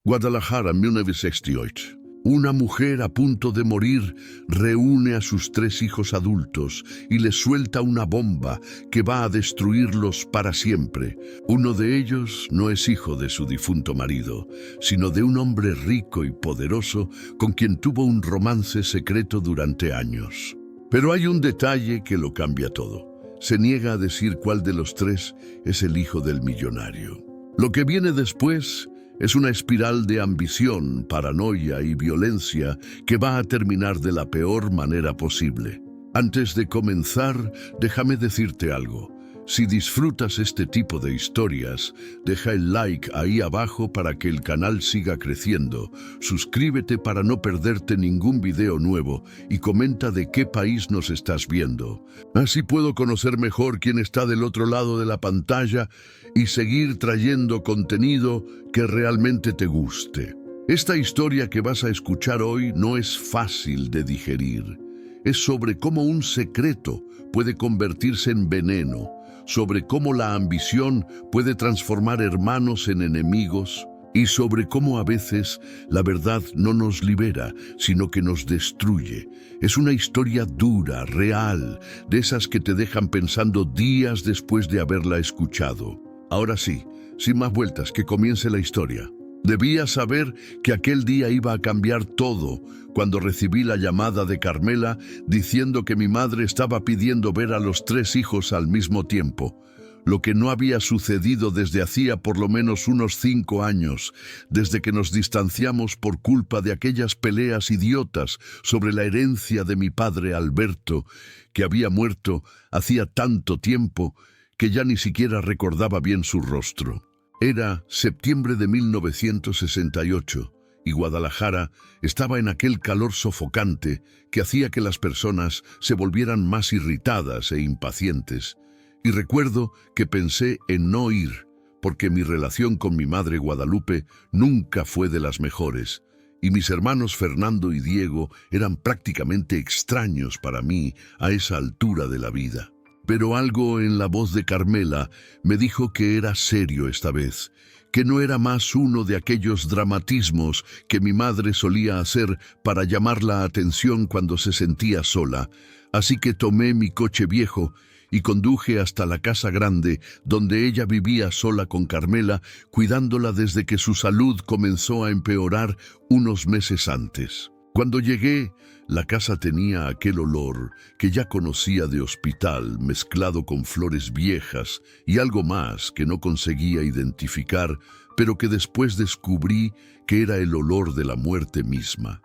Guadalajara, 1968. Una mujer a punto de morir reúne a sus 3 hijos adultos y les suelta una bomba que va a destruirlos para siempre. Uno de ellos no es hijo de su difunto marido, sino de un hombre rico y poderoso con quien tuvo un romance secreto durante años. Pero hay un detalle que lo cambia todo. Se niega a decir cuál de los 3 es el hijo del millonario. Lo que viene después es una espiral de ambición, paranoia y violencia que va a terminar de la peor manera posible. Antes de comenzar, déjame decirte algo. Si disfrutas este tipo de historias, deja el like ahí abajo para que el canal siga creciendo. Suscríbete para no perderte ningún video nuevo y comenta de qué país nos estás viendo. Así puedo conocer mejor quién está del otro lado de la pantalla y seguir trayendo contenido que realmente te guste. Esta historia que vas a escuchar hoy no es fácil de digerir. Es sobre cómo un secreto puede convertirse en veneno, sobre cómo la ambición puede transformar hermanos en enemigos y sobre cómo a veces la verdad no nos libera, sino que nos destruye. Es una historia dura, real, de esas que te dejan pensando días después de haberla escuchado. Ahora sí, sin más vueltas, que comience la historia. Debía saber que aquel día iba a cambiar todo cuando recibí la llamada de Carmela diciendo que mi madre estaba pidiendo ver a los 3 hijos al mismo tiempo, lo que no había sucedido desde hacía por lo menos unos 5 años, desde que nos distanciamos por culpa de aquellas peleas idiotas sobre la herencia de mi padre Alberto, que había muerto hacía tanto tiempo que ya ni siquiera recordaba bien su rostro. Era septiembre de 1968 y Guadalajara estaba en aquel calor sofocante que hacía que las personas se volvieran más irritadas e impacientes. Y recuerdo que pensé en no ir, porque mi relación con mi madre Guadalupe nunca fue de las mejores, y mis hermanos Fernando y Diego eran prácticamente extraños para mí a esa altura de la vida. Pero algo en la voz de Carmela me dijo que era serio esta vez, que no era más uno de aquellos dramatismos que mi madre solía hacer para llamar la atención cuando se sentía sola. Así que tomé mi coche viejo y conduje hasta la casa grande donde ella vivía sola con Carmela, cuidándola desde que su salud comenzó a empeorar unos meses antes. Cuando llegué, la casa tenía aquel olor que ya conocía de hospital, mezclado con flores viejas y algo más que no conseguía identificar, pero que después descubrí que era el olor de la muerte misma.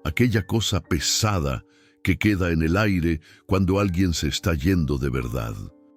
Aquella cosa pesada que queda en el aire cuando alguien se está yendo de verdad.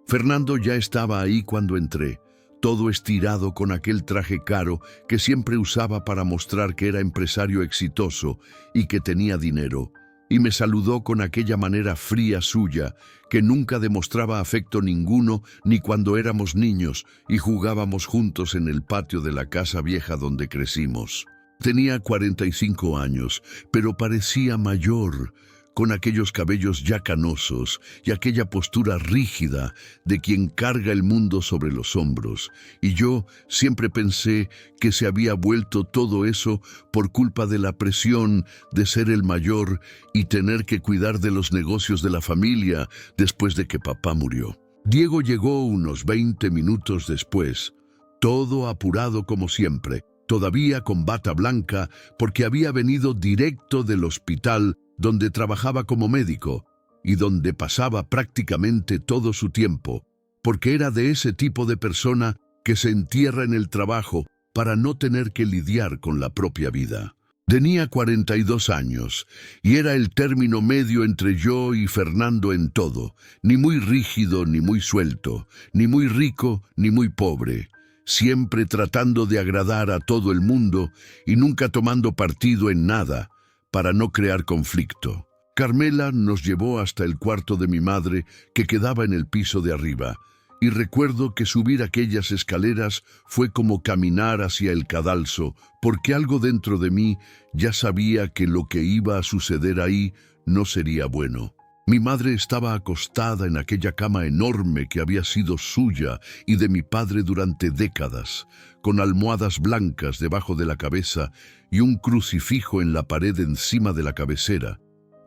Fernando ya estaba ahí cuando entré, todo estirado con aquel traje caro que siempre usaba para mostrar que era empresario exitoso y que tenía dinero, y me saludó con aquella manera fría suya, que nunca demostraba afecto ninguno ni cuando éramos niños y jugábamos juntos en el patio de la casa vieja donde crecimos. Tenía 45 años, pero parecía mayor, con aquellos cabellos ya canosos y aquella postura rígida de quien carga el mundo sobre los hombros, y yo siempre pensé que se había vuelto todo eso por culpa de la presión de ser el mayor y tener que cuidar de los negocios de la familia después de que papá murió. Diego llegó unos 20 minutos después, todo apurado como siempre, todavía con bata blanca porque había venido directo del hospital donde trabajaba como médico y donde pasaba prácticamente todo su tiempo, porque era de ese tipo de persona que se entierra en el trabajo para no tener que lidiar con la propia vida. Tenía 42 años y era el término medio entre yo y Fernando en todo, ni muy rígido ni muy suelto, ni muy rico ni muy pobre, siempre tratando de agradar a todo el mundo y nunca tomando partido en nada, para no crear conflicto. Carmela nos llevó hasta el cuarto de mi madre, que quedaba en el piso de arriba, y recuerdo que subir aquellas escaleras fue como caminar hacia el cadalso, porque algo dentro de mí ya sabía que lo que iba a suceder ahí no sería bueno. Mi madre estaba acostada en aquella cama enorme que había sido suya y de mi padre durante décadas, con almohadas blancas debajo de la cabeza y un crucifijo en la pared encima de la cabecera.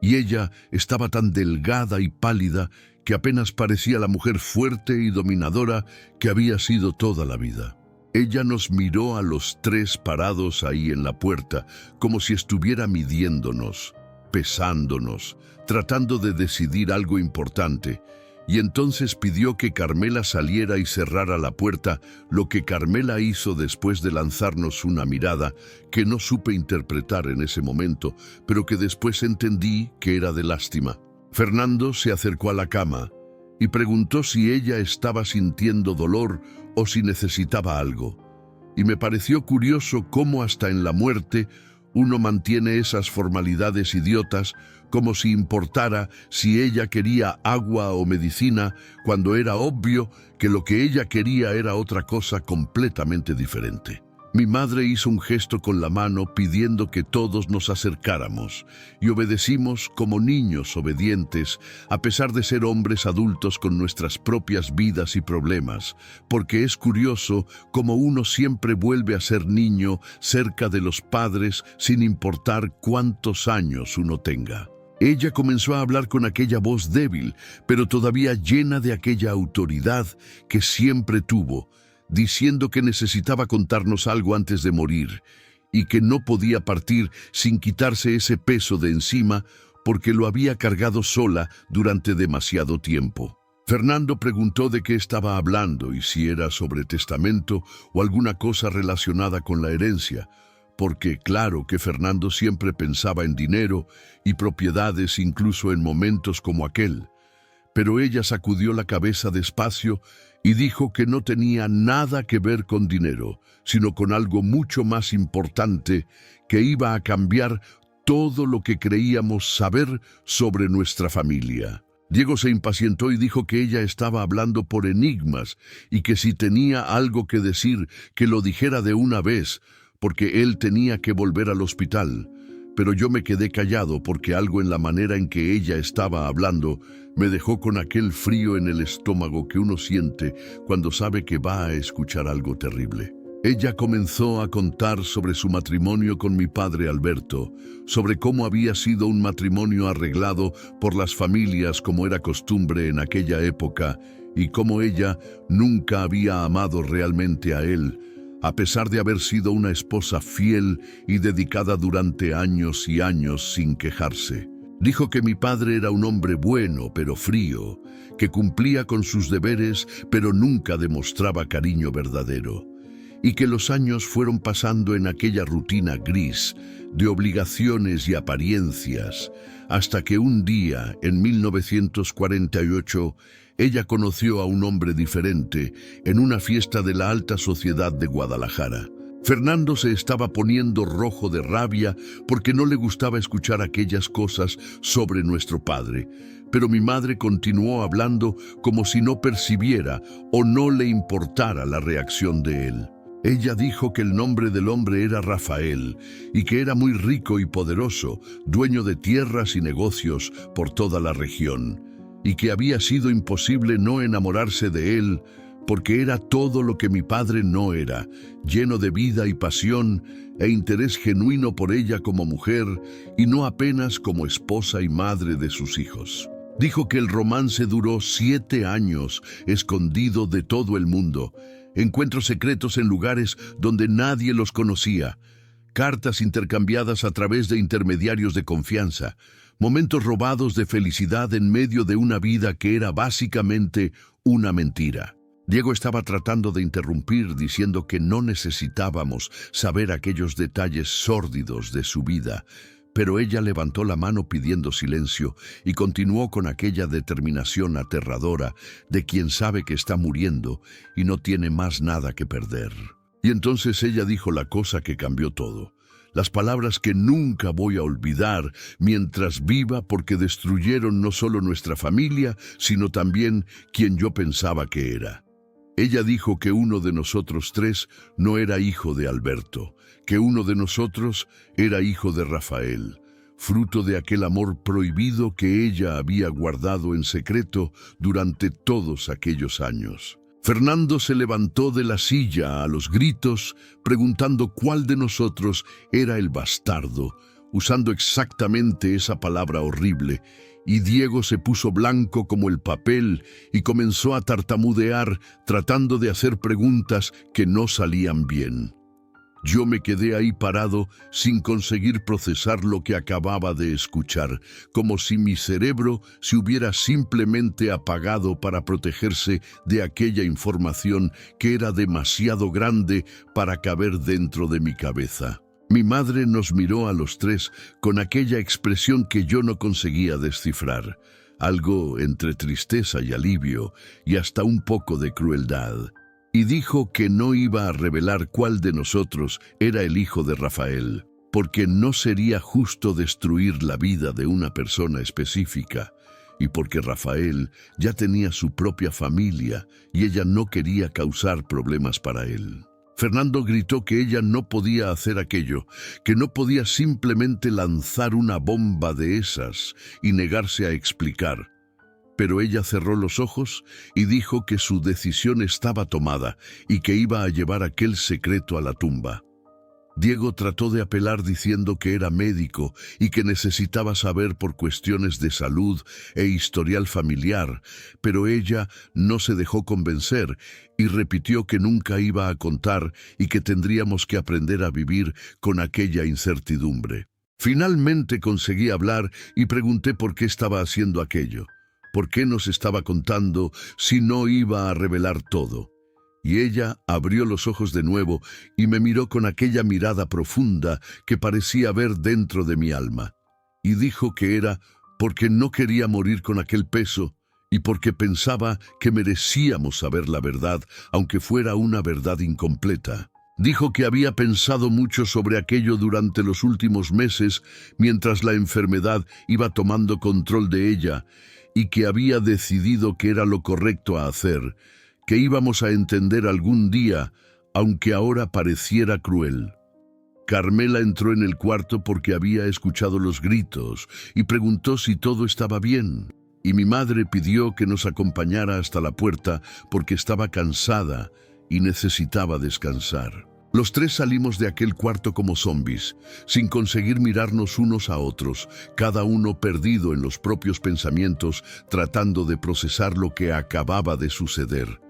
Y ella estaba tan delgada y pálida que apenas parecía la mujer fuerte y dominadora que había sido toda la vida. Ella nos miró a los tres parados ahí en la puerta, como si estuviera midiéndonos, pesándonos, tratando de decidir algo importante, y entonces pidió que Carmela saliera y cerrara la puerta, lo que Carmela hizo después de lanzarnos una mirada que no supe interpretar en ese momento, pero que después entendí que era de lástima. Fernando se acercó a la cama y preguntó si ella estaba sintiendo dolor o si necesitaba algo. Y me pareció curioso cómo hasta en la muerte uno mantiene esas formalidades idiotas, como si importara si ella quería agua o medicina, cuando era obvio que lo que ella quería era otra cosa completamente diferente. Mi madre hizo un gesto con la mano pidiendo que todos nos acercáramos y obedecimos como niños obedientes, a pesar de ser hombres adultos con nuestras propias vidas y problemas, porque es curioso cómo uno siempre vuelve a ser niño cerca de los padres sin importar cuántos años uno tenga. Ella comenzó a hablar con aquella voz débil, pero todavía llena de aquella autoridad que siempre tuvo, diciendo que necesitaba contarnos algo antes de morir y que no podía partir sin quitarse ese peso de encima porque lo había cargado sola durante demasiado tiempo. Fernando preguntó de qué estaba hablando y si era sobre testamento o alguna cosa relacionada con la herencia, porque claro que Fernando siempre pensaba en dinero y propiedades incluso en momentos como aquel. Pero ella sacudió la cabeza despacio y dijo que no tenía nada que ver con dinero, sino con algo mucho más importante que iba a cambiar todo lo que creíamos saber sobre nuestra familia. Diego se impacientó y dijo que ella estaba hablando por enigmas y que si tenía algo que decir, que lo dijera de una vez, porque él tenía que volver al hospital. Pero yo me quedé callado porque algo en la manera en que ella estaba hablando me dejó con aquel frío en el estómago que uno siente cuando sabe que va a escuchar algo terrible. Ella comenzó a contar sobre su matrimonio con mi padre Alberto, sobre cómo había sido un matrimonio arreglado por las familias como era costumbre en aquella época y cómo ella nunca había amado realmente a él, a pesar de haber sido una esposa fiel y dedicada durante años y años sin quejarse. Dijo que mi padre era un hombre bueno pero frío, que cumplía con sus deberes pero nunca demostraba cariño verdadero, y que los años fueron pasando en aquella rutina gris de obligaciones y apariencias, hasta que un día, en 1948, ella conoció a un hombre diferente en una fiesta de la alta sociedad de Guadalajara. Fernando se estaba poniendo rojo de rabia porque no le gustaba escuchar aquellas cosas sobre nuestro padre, pero mi madre continuó hablando como si no percibiera o no le importara la reacción de él. Ella dijo que el nombre del hombre era Rafael y que era muy rico y poderoso, dueño de tierras y negocios por toda la región, y que había sido imposible no enamorarse de él porque era todo lo que mi padre no era, lleno de vida y pasión e interés genuino por ella como mujer y no apenas como esposa y madre de sus hijos. Dijo que el romance duró 7 años, escondido de todo el mundo, encuentros secretos en lugares donde nadie los conocía, cartas intercambiadas a través de intermediarios de confianza, momentos robados de felicidad en medio de una vida que era básicamente una mentira. Diego estaba tratando de interrumpir diciendo que no necesitábamos saber aquellos detalles sórdidos de su vida, pero ella levantó la mano pidiendo silencio y continuó con aquella determinación aterradora de quien sabe que está muriendo y no tiene más nada que perder. Y entonces ella dijo la cosa que cambió todo. Las palabras que nunca voy a olvidar mientras viva porque destruyeron no solo nuestra familia, sino también quien yo pensaba que era. Ella dijo que uno de nosotros 3 no era hijo de Alberto, que uno de nosotros era hijo de Rafael. fruto de aquel amor prohibido que ella había guardado en secreto durante todos aquellos años. Fernando se levantó de la silla a los gritos, preguntando cuál de nosotros era el bastardo, usando exactamente esa palabra horrible, y Diego se puso blanco como el papel y comenzó a tartamudear, tratando de hacer preguntas que no salían bien. Yo me quedé ahí parado sin conseguir procesar lo que acababa de escuchar, como si mi cerebro se hubiera simplemente apagado para protegerse de aquella información que era demasiado grande para caber dentro de mi cabeza. Mi madre nos miró a los tres con aquella expresión que yo no conseguía descifrar, algo entre tristeza y alivio, y hasta un poco de crueldad. Y dijo que no iba a revelar cuál de nosotros era el hijo de Rafael, porque no sería justo destruir la vida de una persona específica, y porque Rafael ya tenía su propia familia y ella no quería causar problemas para él. Fernando gritó que ella no podía hacer aquello, que no podía simplemente lanzar una bomba de esas y negarse a explicar. Pero ella cerró los ojos y dijo que su decisión estaba tomada y que iba a llevar aquel secreto a la tumba. Diego trató de apelar diciendo que era médico y que necesitaba saber por cuestiones de salud e historial familiar, pero ella no se dejó convencer y repitió que nunca iba a contar y que tendríamos que aprender a vivir con aquella incertidumbre. Finalmente conseguí hablar y pregunté por qué estaba haciendo aquello. ¿Por qué nos estaba contando si no iba a revelar todo? Y ella abrió los ojos de nuevo y me miró con aquella mirada profunda que parecía ver dentro de mi alma. Y dijo que era porque no quería morir con aquel peso y porque pensaba que merecíamos saber la verdad, aunque fuera una verdad incompleta. Dijo que había pensado mucho sobre aquello durante los últimos meses mientras la enfermedad iba tomando control de ella y que había decidido que era lo correcto a hacer, que íbamos a entender algún día, aunque ahora pareciera cruel. Carmela entró en el cuarto porque había escuchado los gritos y preguntó si todo estaba bien. Y mi madre pidió que nos acompañara hasta la puerta porque estaba cansada y necesitaba descansar. Los tres salimos de aquel cuarto como zombies, sin conseguir mirarnos unos a otros, cada uno perdido en los propios pensamientos, tratando de procesar lo que acababa de suceder.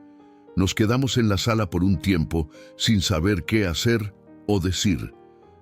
Nos quedamos en la sala por un tiempo, sin saber qué hacer o decir,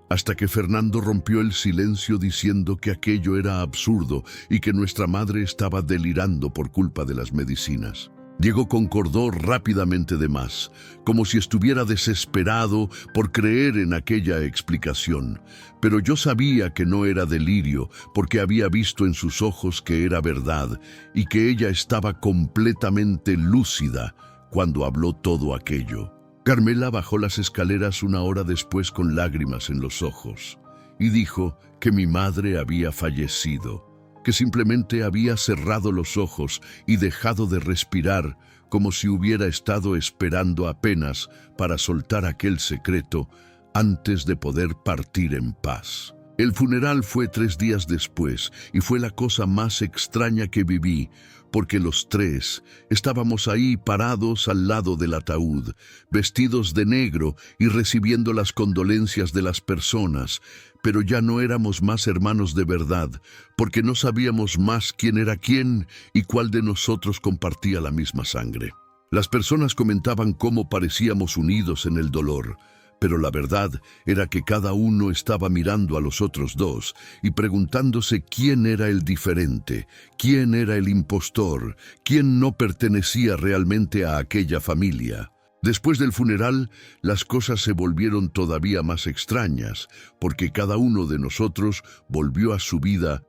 hasta que Fernando rompió el silencio diciendo que aquello era absurdo y que nuestra madre estaba delirando por culpa de las medicinas. Diego concordó rápidamente de más, como si estuviera desesperado por creer en aquella explicación. Pero yo sabía que no era delirio, porque había visto en sus ojos que era verdad y que ella estaba completamente lúcida cuando habló todo aquello. Carmela bajó las escaleras una hora después con lágrimas en los ojos y dijo que mi madre había fallecido, que simplemente había cerrado los ojos y dejado de respirar como si hubiera estado esperando apenas para soltar aquel secreto antes de poder partir en paz. El funeral fue 3 días después y fue la cosa más extraña que viví, porque los tres estábamos ahí parados al lado del ataúd, vestidos de negro y recibiendo las condolencias de las personas, pero ya no éramos más hermanos de verdad, porque no sabíamos más quién era quién y cuál de nosotros compartía la misma sangre. Las personas comentaban cómo parecíamos unidos en el dolor, pero la verdad era que cada uno estaba mirando a los otros dos y preguntándose quién era el diferente, quién era el impostor, quién no pertenecía realmente a aquella familia. Después del funeral, las cosas se volvieron todavía más extrañas, porque cada uno de nosotros volvió a su vida,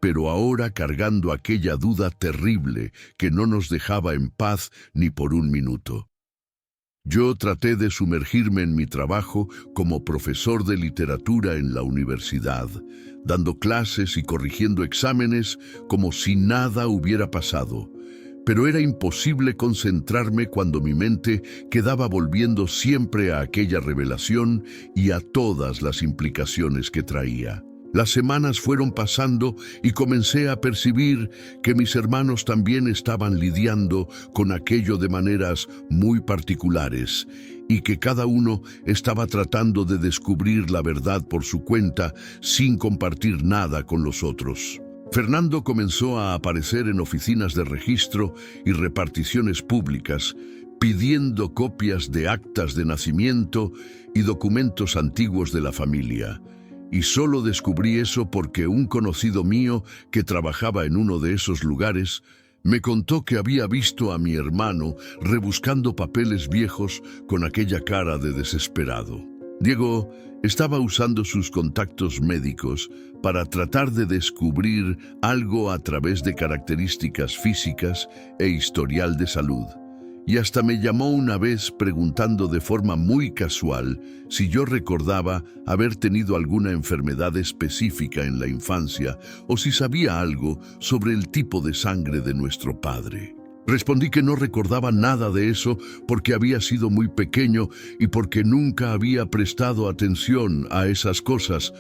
pero ahora cargando aquella duda terrible que no nos dejaba en paz ni por un minuto. Yo traté de sumergirme en mi trabajo como profesor de literatura en la universidad, dando clases y corrigiendo exámenes como si nada hubiera pasado. Pero era imposible concentrarme cuando mi mente quedaba volviendo siempre a aquella revelación y a todas las implicaciones que traía. Las semanas fueron pasando y comencé a percibir que mis hermanos también estaban lidiando con aquello de maneras muy particulares y que cada uno estaba tratando de descubrir la verdad por su cuenta sin compartir nada con los otros. Fernando comenzó a aparecer en oficinas de registro y reparticiones públicas, pidiendo copias de actas de nacimiento y documentos antiguos de la familia. Y solo descubrí eso porque un conocido mío que trabajaba en uno de esos lugares me contó que había visto a mi hermano rebuscando papeles viejos con aquella cara de desesperado. Diego estaba usando sus contactos médicos para tratar de descubrir algo a través de características físicas e historial de salud. Y hasta me llamó una vez preguntando de forma muy casual si yo recordaba haber tenido alguna enfermedad específica en la infancia o si sabía algo sobre el tipo de sangre de nuestro padre. Respondí que no recordaba nada de eso porque había sido muy pequeño y porque nunca había prestado atención a esas cosas.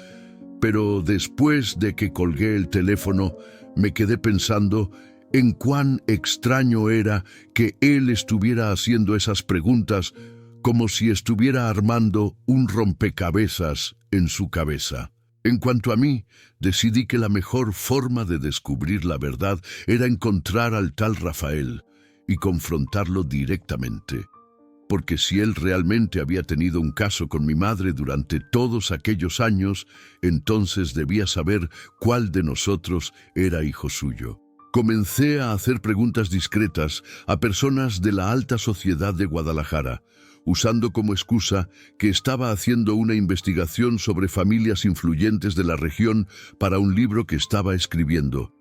Pero después de que colgué el teléfono, me quedé pensando en cuán extraño era que él estuviera haciendo esas preguntas como si estuviera armando un rompecabezas en su cabeza. En cuanto a mí, decidí que la mejor forma de descubrir la verdad era encontrar al tal Rafael y confrontarlo directamente. Porque si él realmente había tenido un caso con mi madre durante todos aquellos años, entonces debía saber cuál de nosotros era hijo suyo. Comencé a hacer preguntas discretas a personas de la alta sociedad de Guadalajara, usando como excusa que estaba haciendo una investigación sobre familias influyentes de la región para un libro que estaba escribiendo,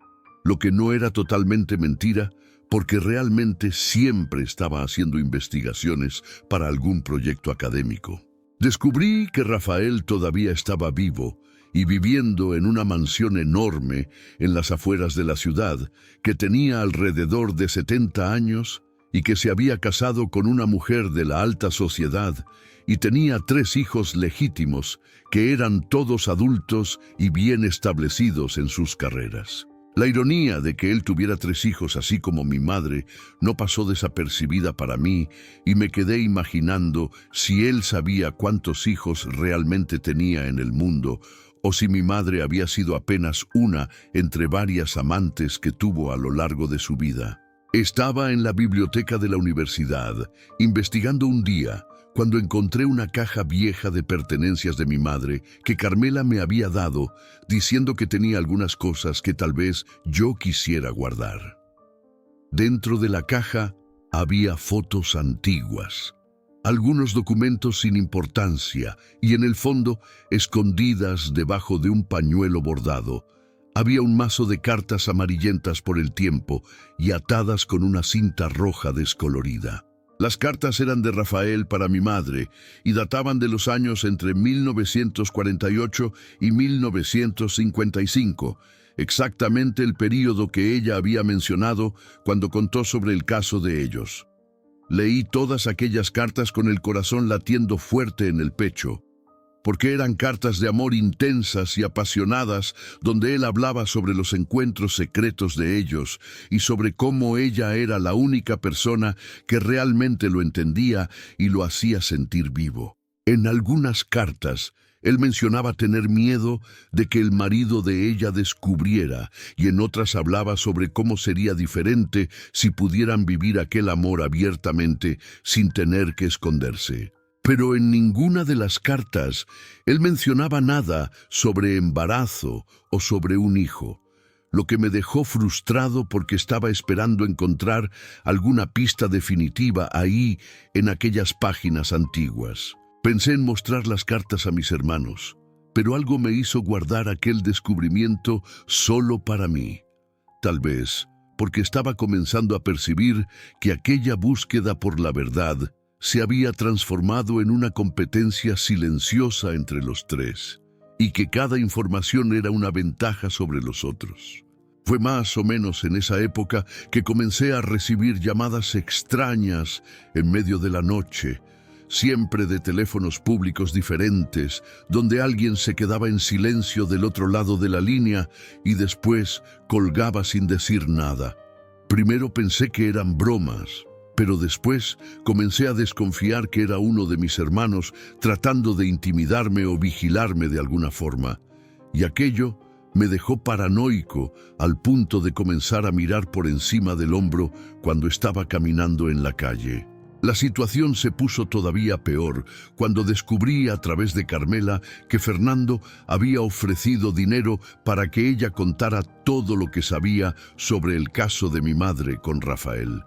lo que no era totalmente mentira, porque realmente siempre estaba haciendo investigaciones para algún proyecto académico. Descubrí que Rafael todavía estaba vivo y viviendo en una mansión enorme en las afueras de la ciudad, que tenía alrededor de 70 años y que se había casado con una mujer de la alta sociedad y tenía 3 hijos legítimos que eran todos adultos y bien establecidos en sus carreras. La ironía de que él tuviera 3 hijos, así como mi madre, no pasó desapercibida para mí y me quedé imaginando si él sabía cuántos hijos realmente tenía en el mundo o si mi madre había sido apenas una entre varias amantes que tuvo a lo largo de su vida. Estaba en la biblioteca de la universidad, investigando un día, cuando encontré una caja vieja de pertenencias de mi madre que Carmela me había dado, diciendo que tenía algunas cosas que tal vez yo quisiera guardar. Dentro de la caja había fotos antiguas, algunos documentos sin importancia y en el fondo, escondidas debajo de un pañuelo bordado, había un mazo de cartas amarillentas por el tiempo y atadas con una cinta roja descolorida. Las cartas eran de Rafael para mi madre y databan de los años entre 1948 y 1955, exactamente el período que ella había mencionado cuando contó sobre el caso de ellos. Leí todas aquellas cartas con el corazón latiendo fuerte en el pecho, porque eran cartas de amor intensas y apasionadas donde él hablaba sobre los encuentros secretos de ellos y sobre cómo ella era la única persona que realmente lo entendía y lo hacía sentir vivo. En algunas cartas, él mencionaba tener miedo de que el marido de ella descubriera y en otras hablaba sobre cómo sería diferente si pudieran vivir aquel amor abiertamente sin tener que esconderse. Pero en ninguna de las cartas él mencionaba nada sobre embarazo o sobre un hijo, lo que me dejó frustrado porque estaba esperando encontrar alguna pista definitiva ahí en aquellas páginas antiguas. Pensé en mostrar las cartas a mis hermanos, pero algo me hizo guardar aquel descubrimiento solo para mí. Tal vez porque estaba comenzando a percibir que aquella búsqueda por la verdad se había transformado en una competencia silenciosa entre los 3, y que cada información era una ventaja sobre los otros. Fue más o menos en esa época que comencé a recibir llamadas extrañas en medio de la noche, siempre de teléfonos públicos diferentes, donde alguien se quedaba en silencio del otro lado de la línea y después colgaba sin decir nada. Primero pensé que eran bromas, pero después comencé a desconfiar que era uno de mis hermanos tratando de intimidarme o vigilarme de alguna forma. Y aquello me dejó paranoico al punto de comenzar a mirar por encima del hombro cuando estaba caminando en la calle. La situación se puso todavía peor cuando descubrí a través de Carmela que Fernando había ofrecido dinero para que ella contara todo lo que sabía sobre el caso de mi madre con Rafael,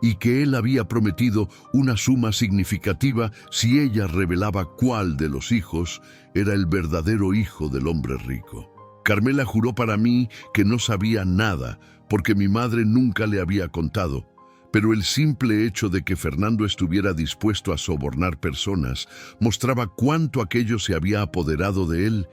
y que él había prometido una suma significativa si ella revelaba cuál de los hijos era el verdadero hijo del hombre rico. Carmela juró para mí que no sabía nada porque mi madre nunca le había contado. Pero el simple hecho de que Fernando estuviera dispuesto a sobornar personas mostraba cuánto aquello se había apoderado de él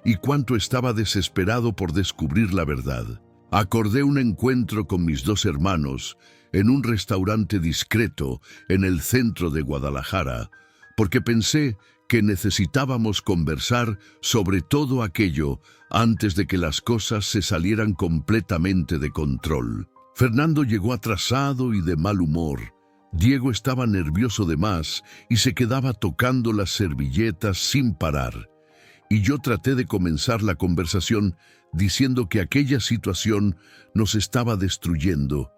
y cuánto estaba desesperado por descubrir la verdad. Acordé un encuentro con mis dos hermanos en un restaurante discreto en el centro de Guadalajara, porque pensé que necesitábamos conversar sobre todo aquello antes de que las cosas se salieran completamente de control. Fernando llegó atrasado y de mal humor. Diego estaba nervioso de más y se quedaba tocando las servilletas sin parar. Y yo traté de comenzar la conversación diciendo que aquella situación nos estaba destruyendo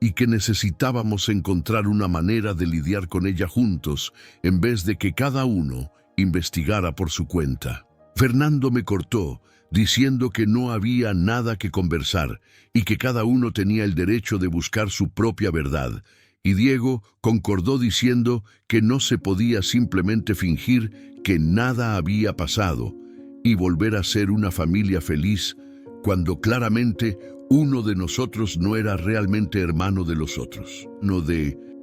y que necesitábamos encontrar una manera de lidiar con ella juntos en vez de que cada uno investigara por su cuenta. Fernando me cortó, diciendo que no había nada que conversar y que cada uno tenía el derecho de buscar su propia verdad, y Diego concordó diciendo que no se podía simplemente fingir que nada había pasado y volver a ser una familia feliz cuando claramente uno de nosotros no era realmente hermano de los otros.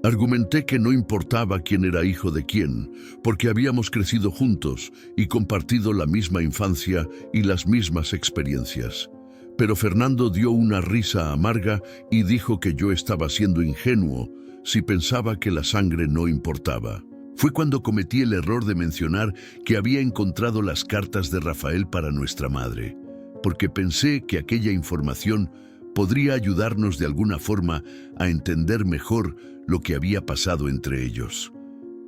Argumenté que no importaba quién era hijo de quién, porque habíamos crecido juntos y compartido la misma infancia y las mismas experiencias. Pero Fernando dio una risa amarga y dijo que yo estaba siendo ingenuo si pensaba que la sangre no importaba. Fue cuando cometí el error de mencionar que había encontrado las cartas de Rafael para nuestra madre, porque pensé que aquella información podría ayudarnos de alguna forma a entender mejor lo que había pasado entre ellos.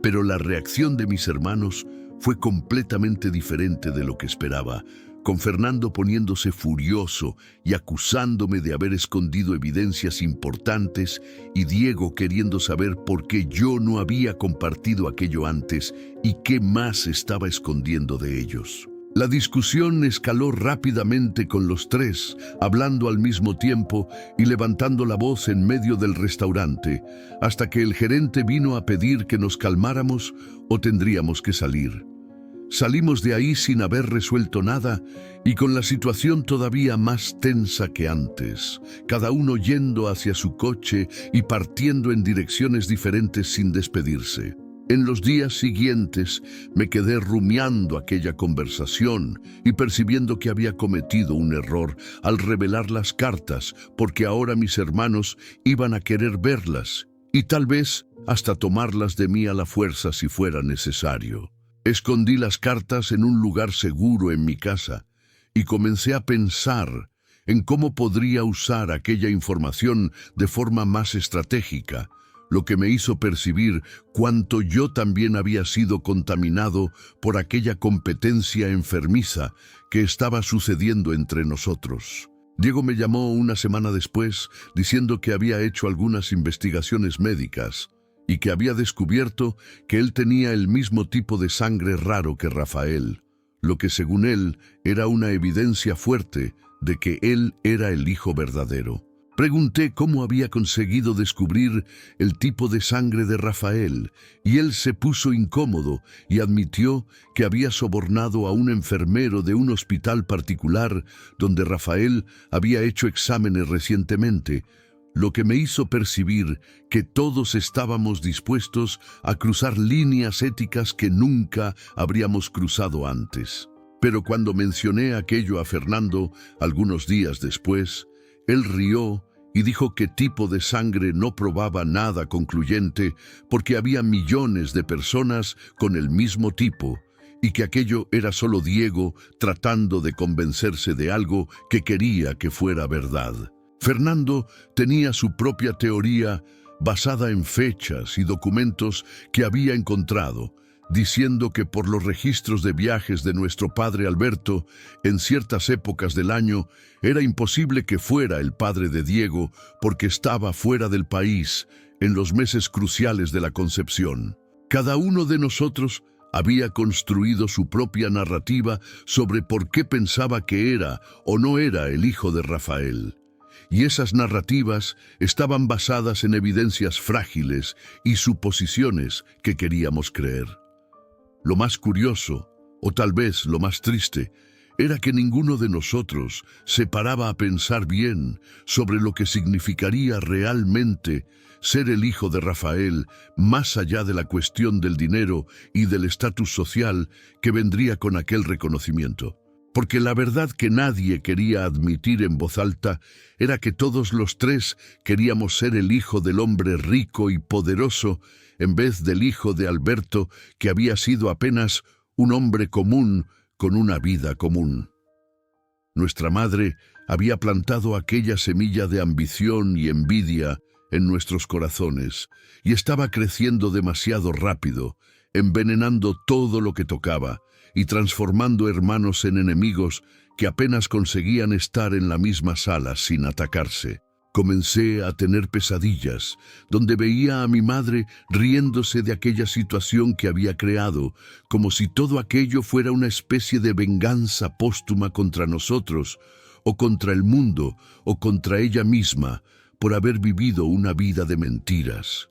Pero la reacción de mis hermanos fue completamente diferente de lo que esperaba, con Fernando poniéndose furioso y acusándome de haber escondido evidencias importantes y Diego queriendo saber por qué yo no había compartido aquello antes y qué más estaba escondiendo de ellos. La discusión escaló rápidamente con los tres, hablando al mismo tiempo y levantando la voz en medio del restaurante, hasta que el gerente vino a pedir que nos calmáramos o tendríamos que salir. Salimos de ahí sin haber resuelto nada y con la situación todavía más tensa que antes, cada uno yendo hacia su coche y partiendo en direcciones diferentes sin despedirse. En los días siguientes me quedé rumiando aquella conversación y percibiendo que había cometido un error al revelar las cartas, porque ahora mis hermanos iban a querer verlas y tal vez hasta tomarlas de mí a la fuerza si fuera necesario. Escondí las cartas en un lugar seguro en mi casa y comencé a pensar en cómo podría usar aquella información de forma más estratégica, lo que me hizo percibir cuánto yo también había sido contaminado por aquella competencia enfermiza que estaba sucediendo entre nosotros. Diego me llamó una semana después diciendo que había hecho algunas investigaciones médicas y que había descubierto que él tenía el mismo tipo de sangre raro que Rafael, lo que según él era una evidencia fuerte de que él era el hijo verdadero. Pregunté cómo había conseguido descubrir el tipo de sangre de Rafael, y él se puso incómodo y admitió que había sobornado a un enfermero de un hospital particular donde Rafael había hecho exámenes recientemente, lo que me hizo percibir que todos estábamos dispuestos a cruzar líneas éticas que nunca habríamos cruzado antes. Pero cuando mencioné aquello a Fernando algunos días después, él rió y dijo que tipo de sangre no probaba nada concluyente porque había millones de personas con el mismo tipo y que aquello era solo Diego tratando de convencerse de algo que quería que fuera verdad. Fernando tenía su propia teoría basada en fechas y documentos que había encontrado, diciendo que por los registros de viajes de nuestro padre Alberto, en ciertas épocas del año, era imposible que fuera el padre de Diego porque estaba fuera del país en los meses cruciales de la concepción. Cada uno de nosotros había construido su propia narrativa sobre por qué pensaba que era o no era el hijo de Rafael. Y esas narrativas estaban basadas en evidencias frágiles y suposiciones que queríamos creer. Lo más curioso, o tal vez lo más triste, era que ninguno de nosotros se paraba a pensar bien sobre lo que significaría realmente ser el hijo de Rafael, más allá de la cuestión del dinero y del estatus social que vendría con aquel reconocimiento. Porque la verdad que nadie quería admitir en voz alta era que todos los tres queríamos ser el hijo del hombre rico y poderoso en vez del hijo de Alberto, que había sido apenas un hombre común con una vida común. Nuestra madre había plantado aquella semilla de ambición y envidia en nuestros corazones y estaba creciendo demasiado rápido, envenenando todo lo que tocaba y transformando hermanos en enemigos que apenas conseguían estar en la misma sala sin atacarse. Comencé a tener pesadillas, donde veía a mi madre riéndose de aquella situación que había creado, como si todo aquello fuera una especie de venganza póstuma contra nosotros, o contra el mundo, o contra ella misma, por haber vivido una vida de mentiras.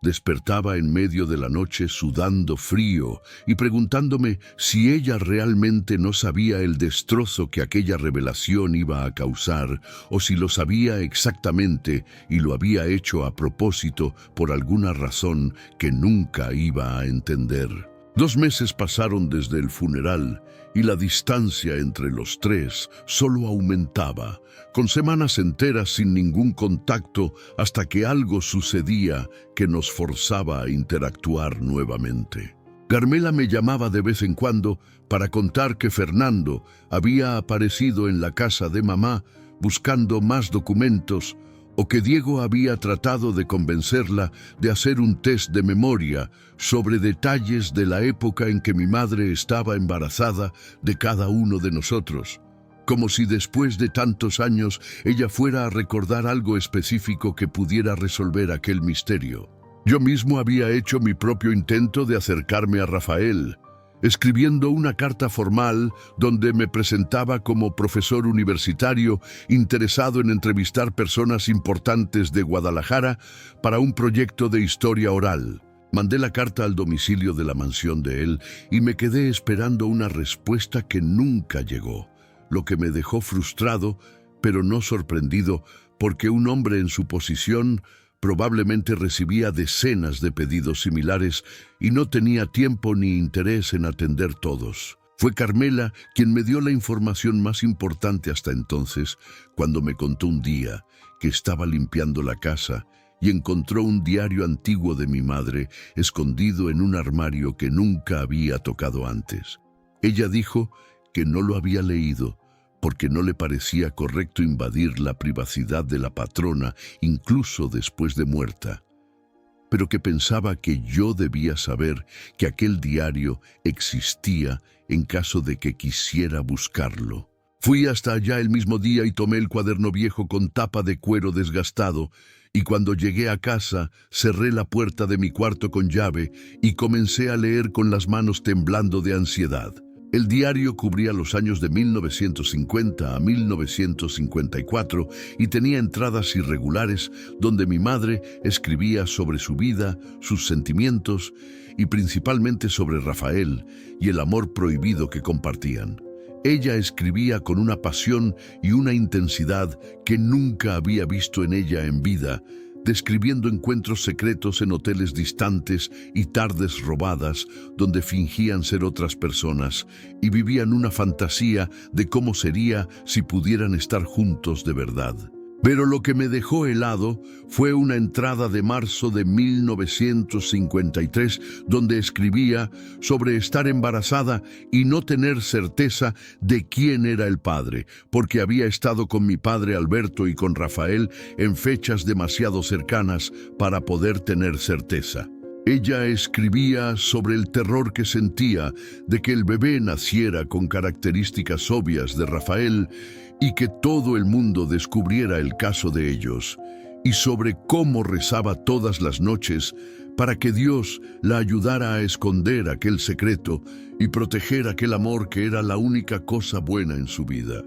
Despertaba en medio de la noche sudando frío y preguntándome si ella realmente no sabía el destrozo que aquella revelación iba a causar o si lo sabía exactamente y lo había hecho a propósito por alguna razón que nunca iba a entender. 2 meses pasaron desde el funeral y la distancia entre los tres solo aumentaba, con semanas enteras sin ningún contacto hasta que algo sucedía que nos forzaba a interactuar nuevamente. Carmela me llamaba de vez en cuando para contar que Fernando había aparecido en la casa de mamá buscando más documentos o que Diego había tratado de convencerla de hacer un test de memoria sobre detalles de la época en que mi madre estaba embarazada de cada uno de nosotros, como si después de tantos años ella fuera a recordar algo específico que pudiera resolver aquel misterio. Yo mismo había hecho mi propio intento de acercarme a Rafael, escribiendo una carta formal donde me presentaba como profesor universitario interesado en entrevistar personas importantes de Guadalajara para un proyecto de historia oral. Mandé la carta al domicilio de la mansión de él y me quedé esperando una respuesta que nunca llegó, lo que me dejó frustrado, pero no sorprendido, porque un hombre en su posición probablemente recibía decenas de pedidos similares y no tenía tiempo ni interés en atender todos. Fue Carmela quien me dio la información más importante hasta entonces, cuando me contó un día que estaba limpiando la casa y encontró un diario antiguo de mi madre escondido en un armario que nunca había tocado antes. Ella dijo que no lo había leído porque no le parecía correcto invadir la privacidad de la patrona, incluso después de muerta, pero que pensaba que yo debía saber que aquel diario existía en caso de que quisiera buscarlo. Fui hasta allá el mismo día y tomé el cuaderno viejo con tapa de cuero desgastado, y cuando llegué a casa cerré la puerta de mi cuarto con llave y comencé a leer con las manos temblando de ansiedad. El diario cubría los años de 1950 a 1954 y tenía entradas irregulares donde mi madre escribía sobre su vida, sus sentimientos y principalmente sobre Rafael y el amor prohibido que compartían. Ella escribía con una pasión y una intensidad que nunca había visto en ella en vida, describiendo encuentros secretos en hoteles distantes y tardes robadas donde fingían ser otras personas y vivían una fantasía de cómo sería si pudieran estar juntos de verdad. Pero lo que me dejó helado fue una entrada de marzo de 1953 donde escribía sobre estar embarazada y no tener certeza de quién era el padre, porque había estado con mi padre Alberto y con Rafael en fechas demasiado cercanas para poder tener certeza. Ella escribía sobre el terror que sentía de que el bebé naciera con características obvias de Rafael y que todo el mundo descubriera el caso de ellos, y sobre cómo rezaba todas las noches para que Dios la ayudara a esconder aquel secreto y proteger aquel amor que era la única cosa buena en su vida.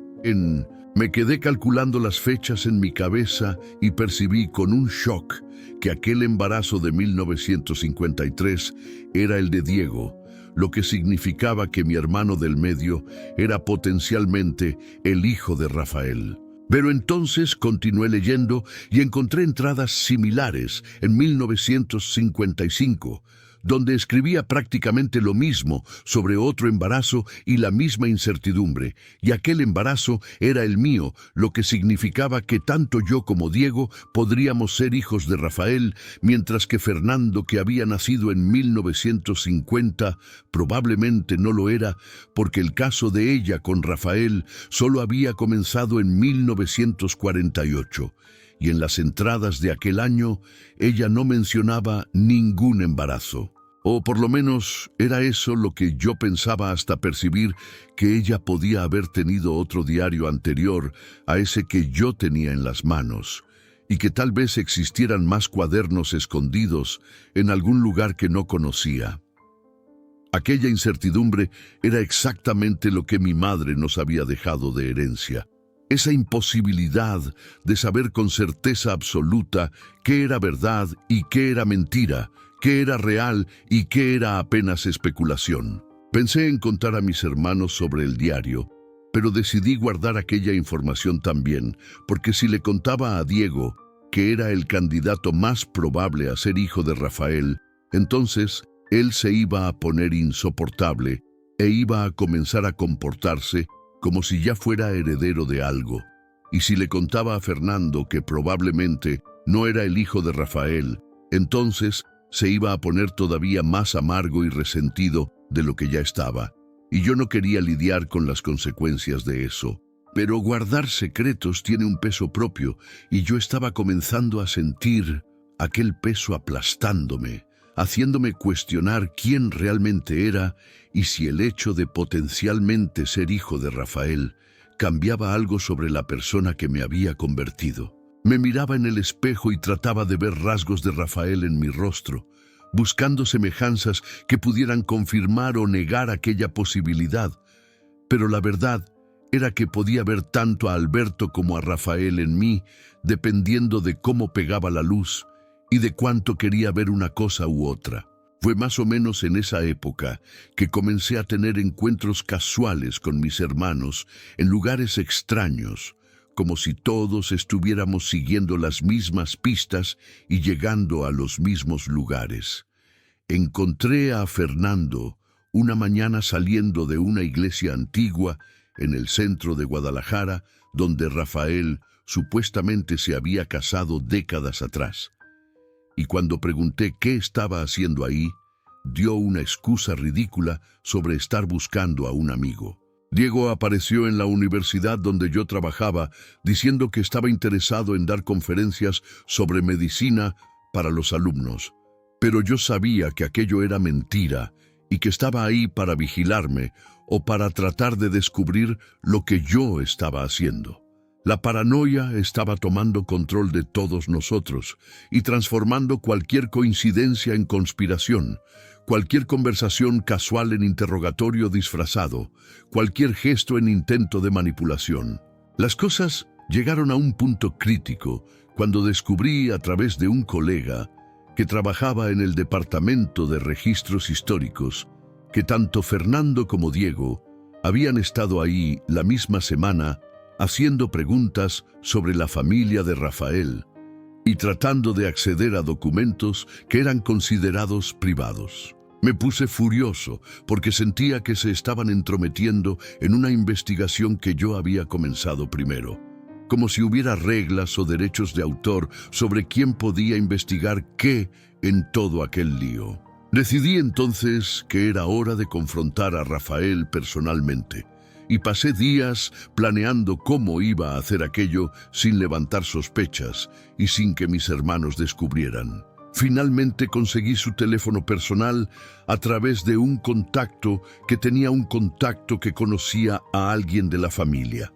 Me quedé calculando las fechas en mi cabeza y percibí con un shock que aquel embarazo de 1953 era el de Diego, lo que significaba que mi hermano del medio era potencialmente el hijo de Rafael. Pero entonces continué leyendo y encontré entradas similares en 1955, donde escribía prácticamente lo mismo sobre otro embarazo y la misma incertidumbre, y aquel embarazo era el mío, lo que significaba que tanto yo como Diego podríamos ser hijos de Rafael, mientras que Fernando, que había nacido en 1950, probablemente no lo era, porque el caso de ella con Rafael solo había comenzado en 1948. Y en las entradas de aquel año, ella no mencionaba ningún embarazo. O por lo menos era eso lo que yo pensaba hasta percibir que ella podía haber tenido otro diario anterior a ese que yo tenía en las manos, y que tal vez existieran más cuadernos escondidos en algún lugar que no conocía. Aquella incertidumbre era exactamente lo que mi madre nos había dejado de herencia. Esa imposibilidad de saber con certeza absoluta qué era verdad y qué era mentira, qué era real y qué era apenas especulación. Pensé en contar a mis hermanos sobre el diario, pero decidí guardar aquella información también, porque si le contaba a Diego, que era el candidato más probable a ser hijo de Rafael, entonces él se iba a poner insoportable e iba a comenzar a comportarse como si ya fuera heredero de algo. Y si le contaba a Fernando que probablemente no era el hijo de Rafael, entonces se iba a poner todavía más amargo y resentido de lo que ya estaba. Y yo no quería lidiar con las consecuencias de eso. Pero guardar secretos tiene un peso propio, y yo estaba comenzando a sentir aquel peso aplastándome, haciéndome cuestionar quién realmente era y si el hecho de potencialmente ser hijo de Rafael cambiaba algo sobre la persona que me había convertido. Me miraba en el espejo y trataba de ver rasgos de Rafael en mi rostro, buscando semejanzas que pudieran confirmar o negar aquella posibilidad. Pero la verdad era que podía ver tanto a Alberto como a Rafael en mí, dependiendo de cómo pegaba la luz y de cuánto quería ver una cosa u otra. Fue más o menos en esa época que comencé a tener encuentros casuales con mis hermanos en lugares extraños, como si todos estuviéramos siguiendo las mismas pistas y llegando a los mismos lugares. Encontré a Fernando una mañana saliendo de una iglesia antigua en el centro de Guadalajara, donde Rafael supuestamente se había casado décadas atrás. Y cuando pregunté qué estaba haciendo ahí, dio una excusa ridícula sobre estar buscando a un amigo. Diego apareció en la universidad donde yo trabajaba, diciendo que estaba interesado en dar conferencias sobre medicina para los alumnos. Pero yo sabía que aquello era mentira y que estaba ahí para vigilarme o para tratar de descubrir lo que yo estaba haciendo. La paranoia estaba tomando control de todos nosotros y transformando cualquier coincidencia en conspiración, cualquier conversación casual en interrogatorio disfrazado, cualquier gesto en intento de manipulación. Las cosas llegaron a un punto crítico cuando descubrí a través de un colega que trabajaba en el Departamento de Registros Históricos que tanto Fernando como Diego habían estado ahí la misma semana haciendo preguntas sobre la familia de Rafael y tratando de acceder a documentos que eran considerados privados. Me puse furioso porque sentía que se estaban entrometiendo en una investigación que yo había comenzado primero. como si hubiera reglas o derechos de autor sobre quién podía investigar qué en todo aquel lío. Decidí entonces que era hora de confrontar a Rafael personalmente, y pasé días planeando cómo iba a hacer aquello sin levantar sospechas y sin que mis hermanos descubrieran. Finalmente conseguí su teléfono personal a través de un contacto que tenía un contacto que conocía a alguien de la familia.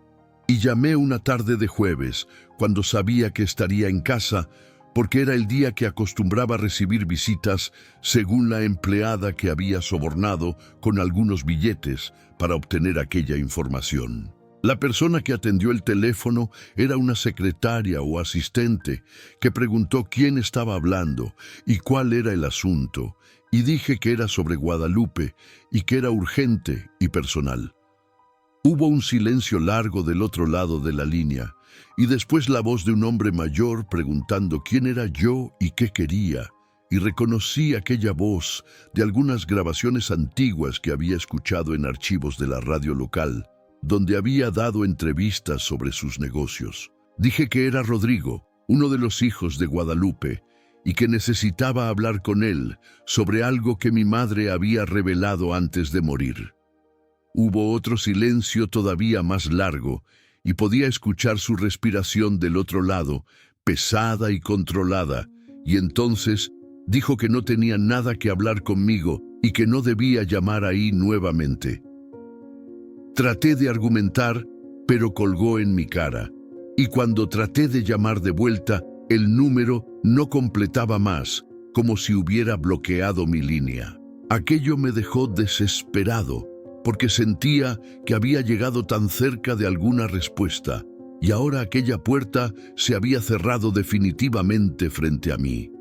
Y llamé una tarde de jueves, cuando sabía que estaría en casa, porque era el día que acostumbraba recibir visitas según la empleada que había sobornado con algunos billetes para obtener aquella información. La persona que atendió el teléfono era una secretaria o asistente que preguntó quién estaba hablando y cuál era el asunto, y dije que era sobre Guadalupe y que era urgente y personal. Hubo un silencio largo del otro lado de la línea, y después la voz de un hombre mayor preguntando quién era yo y qué quería, y reconocí aquella voz de algunas grabaciones antiguas que había escuchado en archivos de la radio local, donde había dado entrevistas sobre sus negocios. Dije que era Rodrigo, uno de los hijos de Guadalupe, y que necesitaba hablar con él sobre algo que mi madre había revelado antes de morir. Hubo otro silencio todavía más largo, y podía escuchar su respiración del otro lado, pesada y controlada, y entonces dijo que no tenía nada que hablar conmigo y que no debía llamar ahí nuevamente. Traté de argumentar, pero colgó en mi cara, y cuando traté de llamar de vuelta, el número no completaba más, como si hubiera bloqueado mi línea. Aquello me dejó desesperado, porque sentía que había llegado tan cerca de alguna respuesta, y ahora aquella puerta se había cerrado definitivamente frente a mí.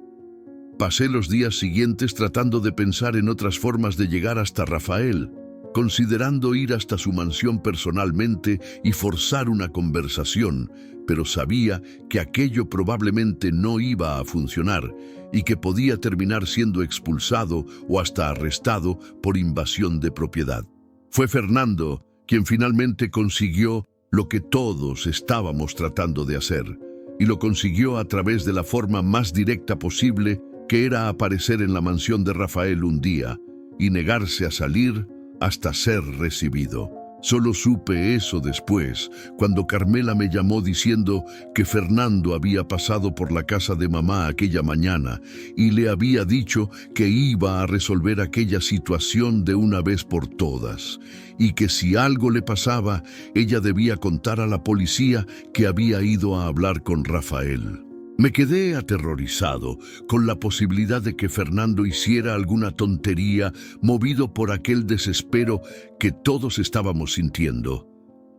Pasé los días siguientes tratando de pensar en otras formas de llegar hasta Rafael, considerando ir hasta su mansión personalmente y forzar una conversación, pero sabía que aquello probablemente no iba a funcionar y que podía terminar siendo expulsado o hasta arrestado por invasión de propiedad. Fue Fernando quien finalmente consiguió lo que todos estábamos tratando de hacer, y lo consiguió a través de la forma más directa posible, que era aparecer en la mansión de Rafael un día y negarse a salir hasta ser recibido. Solo supe eso después, cuando Carmela me llamó diciendo que Fernando había pasado por la casa de mamá aquella mañana y le había dicho que iba a resolver aquella situación de una vez por todas, y que si algo le pasaba, ella debía contar a la policía que había ido a hablar con Rafael. Me quedé aterrorizado con la posibilidad de que Fernando hiciera alguna tontería movido por aquel desespero que todos estábamos sintiendo,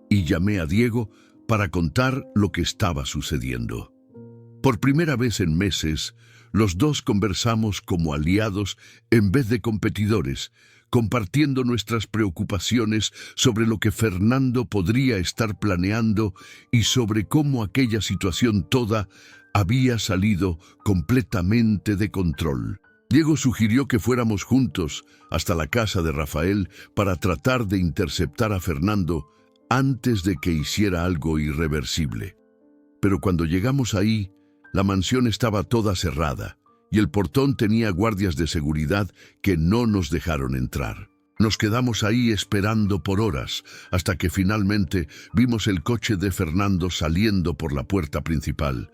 y llamé a Diego para contar lo que estaba sucediendo. Por primera vez en meses, los dos conversamos como aliados en vez de competidores, compartiendo nuestras preocupaciones sobre lo que Fernando podría estar planeando y sobre cómo aquella situación toda había salido completamente de control. Diego sugirió que fuéramos juntos hasta la casa de Rafael para tratar de interceptar a Fernando antes de que hiciera algo irreversible. Pero cuando llegamos ahí, la mansión estaba toda cerrada y el portón tenía guardias de seguridad que no nos dejaron entrar. Nos quedamos ahí esperando por horas hasta que finalmente vimos el coche de Fernando saliendo por la puerta principal,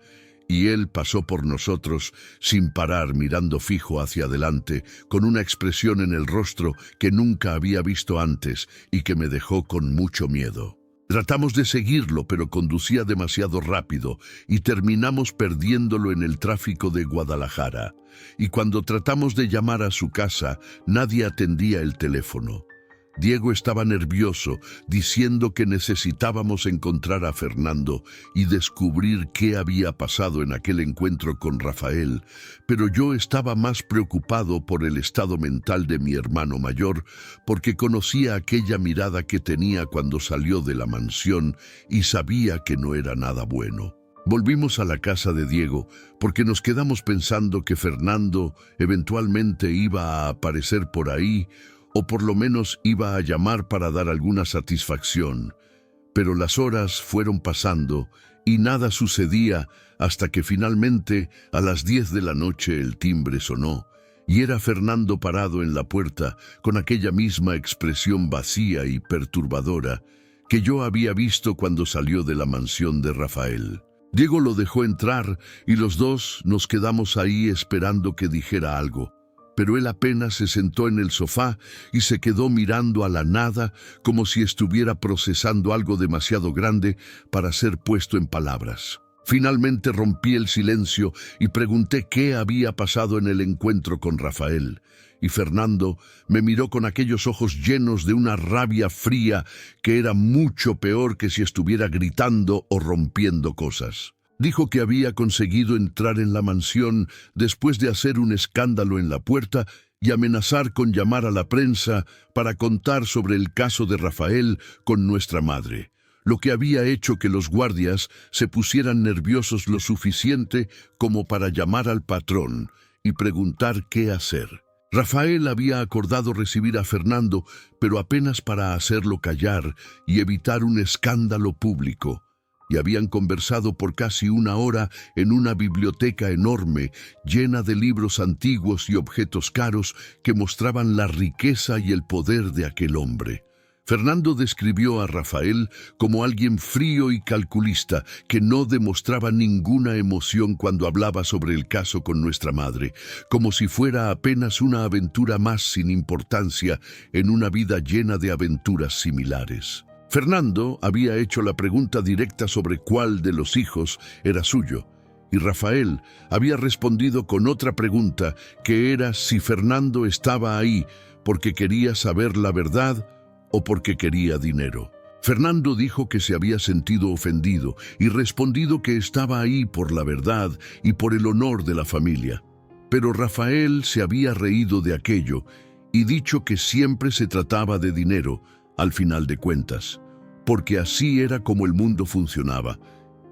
y él pasó por nosotros sin parar, mirando fijo hacia adelante, con una expresión en el rostro que nunca había visto antes y que me dejó con mucho miedo. Tratamos de seguirlo, pero conducía demasiado rápido y terminamos perdiéndolo en el tráfico de Guadalajara. Y cuando tratamos de llamar a su casa, nadie atendía el teléfono. Diego estaba nervioso, diciendo que necesitábamos encontrar a Fernando y descubrir qué había pasado en aquel encuentro con Rafael, pero yo estaba más preocupado por el estado mental de mi hermano mayor, porque conocía aquella mirada que tenía cuando salió de la mansión y sabía que no era nada bueno. Volvimos a la casa de Diego porque nos quedamos pensando que Fernando eventualmente iba a aparecer por ahí, o por lo menos iba a llamar para dar alguna satisfacción. Pero las horas fueron pasando y nada sucedía hasta que finalmente a las 10 de la noche el timbre sonó y era Fernando parado en la puerta con aquella misma expresión vacía y perturbadora que yo había visto cuando salió de la mansión de Rafael. Diego lo dejó entrar y los dos nos quedamos ahí esperando que dijera algo, pero él apenas se sentó en el sofá y se quedó mirando a la nada como si estuviera procesando algo demasiado grande para ser puesto en palabras. Finalmente rompí el silencio y pregunté qué había pasado en el encuentro con Rafael. Y Fernando me miró con aquellos ojos llenos de una rabia fría que era mucho peor que si estuviera gritando o rompiendo cosas. Dijo que había conseguido entrar en la mansión después de hacer un escándalo en la puerta y amenazar con llamar a la prensa para contar sobre el caso de Rafael con nuestra madre, lo que había hecho que los guardias se pusieran nerviosos lo suficiente como para llamar al patrón y preguntar qué hacer. Rafael había acordado recibir a Fernando, pero apenas para hacerlo callar y evitar un escándalo público. Y habían conversado por casi una hora en una biblioteca enorme, llena de libros antiguos y objetos caros que mostraban la riqueza y el poder de aquel hombre. Fernando describió a Rafael como alguien frío y calculista, que no demostraba ninguna emoción cuando hablaba sobre el caso con nuestra madre, como si fuera apenas una aventura más sin importancia en una vida llena de aventuras similares. Fernando había hecho la pregunta directa sobre cuál de los hijos era suyo, y Rafael había respondido con otra pregunta, que era si Fernando estaba ahí porque quería saber la verdad o porque quería dinero. Fernando dijo que se había sentido ofendido y respondido que estaba ahí por la verdad y por el honor de la familia. Pero Rafael se había reído de aquello y dicho que siempre se trataba de dinero, al final de cuentas, porque así era como el mundo funcionaba,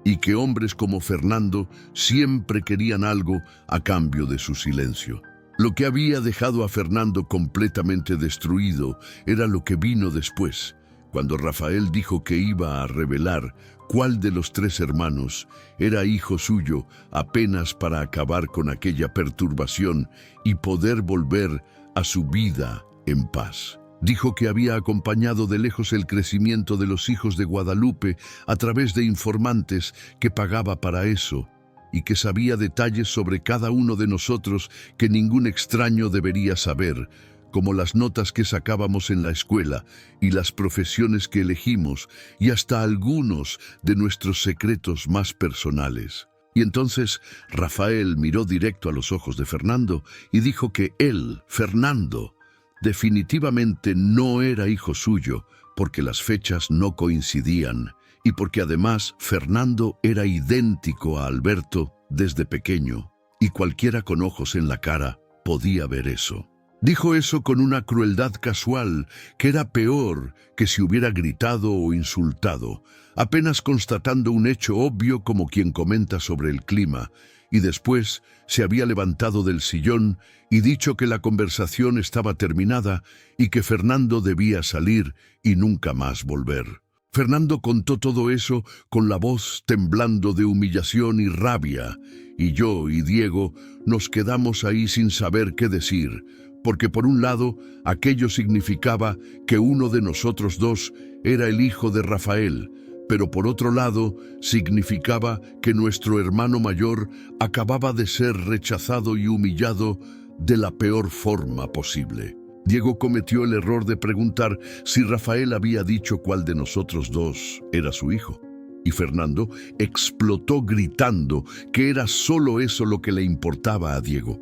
y que hombres como Fernando siempre querían algo a cambio de su silencio. Lo que había dejado a Fernando completamente destruido era lo que vino después, cuando Rafael dijo que iba a revelar cuál de los 3 hermanos era hijo suyo apenas para acabar con aquella perturbación y poder volver a su vida en paz. Dijo que había acompañado de lejos el crecimiento de los hijos de Guadalupe a través de informantes que pagaba para eso, y que sabía detalles sobre cada uno de nosotros que ningún extraño debería saber, como las notas que sacábamos en la escuela y las profesiones que elegimos y hasta algunos de nuestros secretos más personales. Y entonces Rafael miró directo a los ojos de Fernando y dijo que él, Fernando, definitivamente no era hijo suyo porque las fechas no coincidían y porque además Fernando era idéntico a Alberto desde pequeño y cualquiera con ojos en la cara podía ver eso. Dijo eso con una crueldad casual que era peor que si hubiera gritado o insultado, apenas constatando un hecho obvio como quien comenta sobre el clima, y después se había levantado del sillón y dicho que la conversación estaba terminada y que Fernando debía salir y nunca más volver. Fernando contó todo eso con la voz temblando de humillación y rabia, y yo y Diego nos quedamos ahí sin saber qué decir, porque por un lado aquello significaba que uno de nosotros 2 era el hijo de Rafael, pero por otro lado significaba que nuestro hermano mayor acababa de ser rechazado y humillado de la peor forma posible. Diego cometió el error de preguntar si Rafael había dicho cuál de nosotros 2 era su hijo. Y Fernando explotó gritando que era solo eso lo que le importaba a Diego,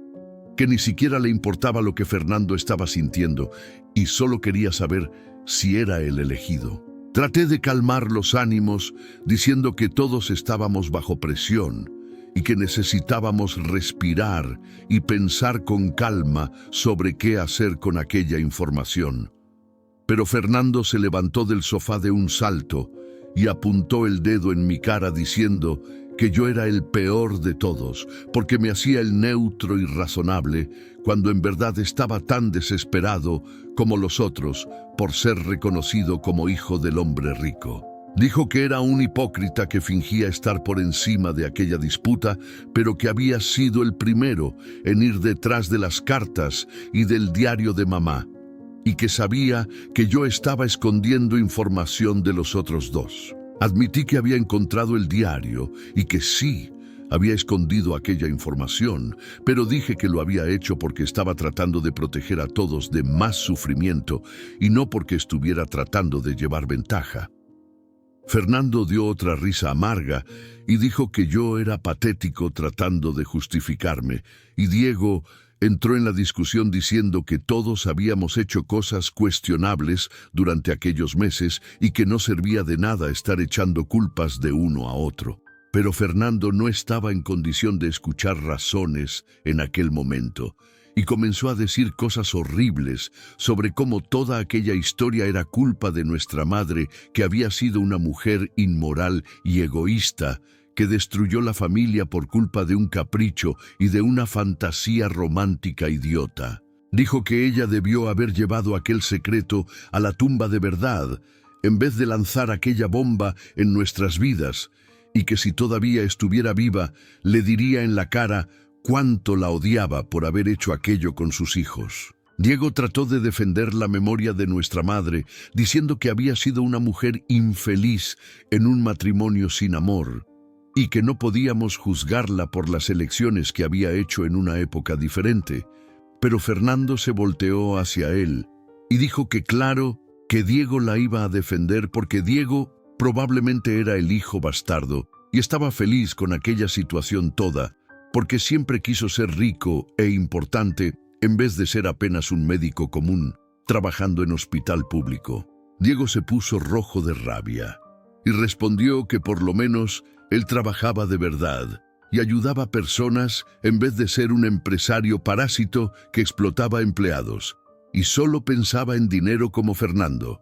que ni siquiera le importaba lo que Fernando estaba sintiendo y solo quería saber si era el elegido. Traté de calmar los ánimos diciendo que todos estábamos bajo presión y que necesitábamos respirar y pensar con calma sobre qué hacer con aquella información. Pero Fernando se levantó del sofá de un salto y apuntó el dedo en mi cara diciendo que yo era el peor de todos, porque me hacía el neutro y razonable, cuando en verdad estaba tan desesperado como los otros por ser reconocido como hijo del hombre rico. Dijo que era un hipócrita que fingía estar por encima de aquella disputa, pero que había sido el primero en ir detrás de las cartas y del diario de mamá, y que sabía que yo estaba escondiendo información de los otros dos. Admití que había encontrado el diario y que sí, había escondido aquella información, pero dije que lo había hecho porque estaba tratando de proteger a todos de más sufrimiento y no porque estuviera tratando de llevar ventaja. Fernando dio otra risa amarga y dijo que yo era patético tratando de justificarme, y Diego entró en la discusión diciendo que todos habíamos hecho cosas cuestionables durante aquellos meses y que no servía de nada estar echando culpas de uno a otro. Pero Fernando no estaba en condición de escuchar razones en aquel momento, y comenzó a decir cosas horribles sobre cómo toda aquella historia era culpa de nuestra madre, que había sido una mujer inmoral y egoísta, que destruyó la familia por culpa de un capricho y de una fantasía romántica idiota. Dijo que ella debió haber llevado aquel secreto a la tumba de verdad, en vez de lanzar aquella bomba en nuestras vidas, y que si todavía estuviera viva, le diría en la cara cuánto la odiaba por haber hecho aquello con sus hijos. Diego trató de defender la memoria de nuestra madre, diciendo que había sido una mujer infeliz en un matrimonio sin amor, y que no podíamos juzgarla por las elecciones que había hecho en una época diferente. Pero Fernando se volteó hacia él y dijo que claro, que Diego la iba a defender porque Diego probablemente era el hijo bastardo y estaba feliz con aquella situación toda, porque siempre quiso ser rico e importante en vez de ser apenas un médico común, trabajando en hospital público. Diego se puso rojo de rabia y respondió que por lo menos él trabajaba de verdad y ayudaba a personas en vez de ser un empresario parásito que explotaba empleados y solo pensaba en dinero como Fernando.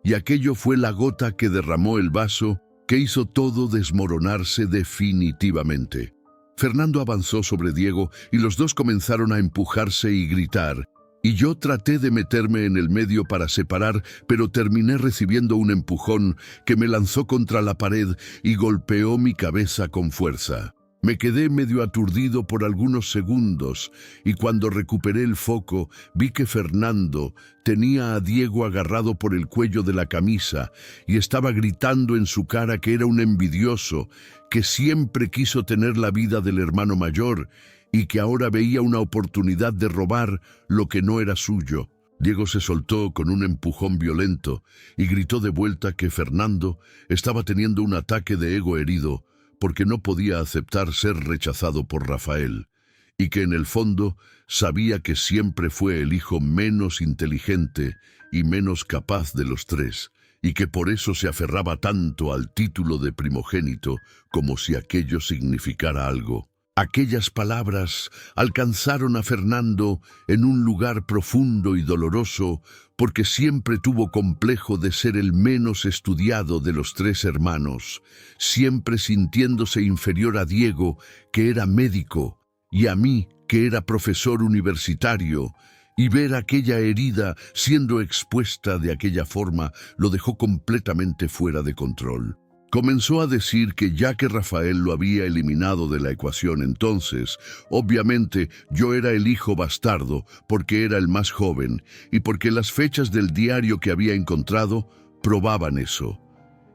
Y aquello fue la gota que derramó el vaso que hizo todo desmoronarse definitivamente. Fernando avanzó sobre Diego y los dos comenzaron a empujarse y gritar, y yo traté de meterme en el medio para separar, pero terminé recibiendo un empujón que me lanzó contra la pared y golpeó mi cabeza con fuerza. Me quedé medio aturdido por algunos segundos y cuando recuperé el foco vi que Fernando tenía a Diego agarrado por el cuello de la camisa y estaba gritando en su cara que era un envidioso, que siempre quiso tener la vida del hermano mayor y que ahora veía una oportunidad de robar lo que no era suyo. Diego se soltó con un empujón violento y gritó de vuelta que Fernando estaba teniendo un ataque de ego herido porque no podía aceptar ser rechazado por Rafael, y que en el fondo sabía que siempre fue el hijo menos inteligente y menos capaz de los tres, y que por eso se aferraba tanto al título de primogénito como si aquello significara algo. Aquellas palabras alcanzaron a Fernando en un lugar profundo y doloroso porque siempre tuvo complejo de ser el menos estudiado de los tres hermanos, siempre sintiéndose inferior a Diego, que era médico, y a mí, que era profesor universitario, y ver aquella herida siendo expuesta de aquella forma lo dejó completamente fuera de control. Comenzó a decir que ya que Rafael lo había eliminado de la ecuación entonces, obviamente yo era el hijo bastardo porque era el más joven y porque las fechas del diario que había encontrado probaban eso,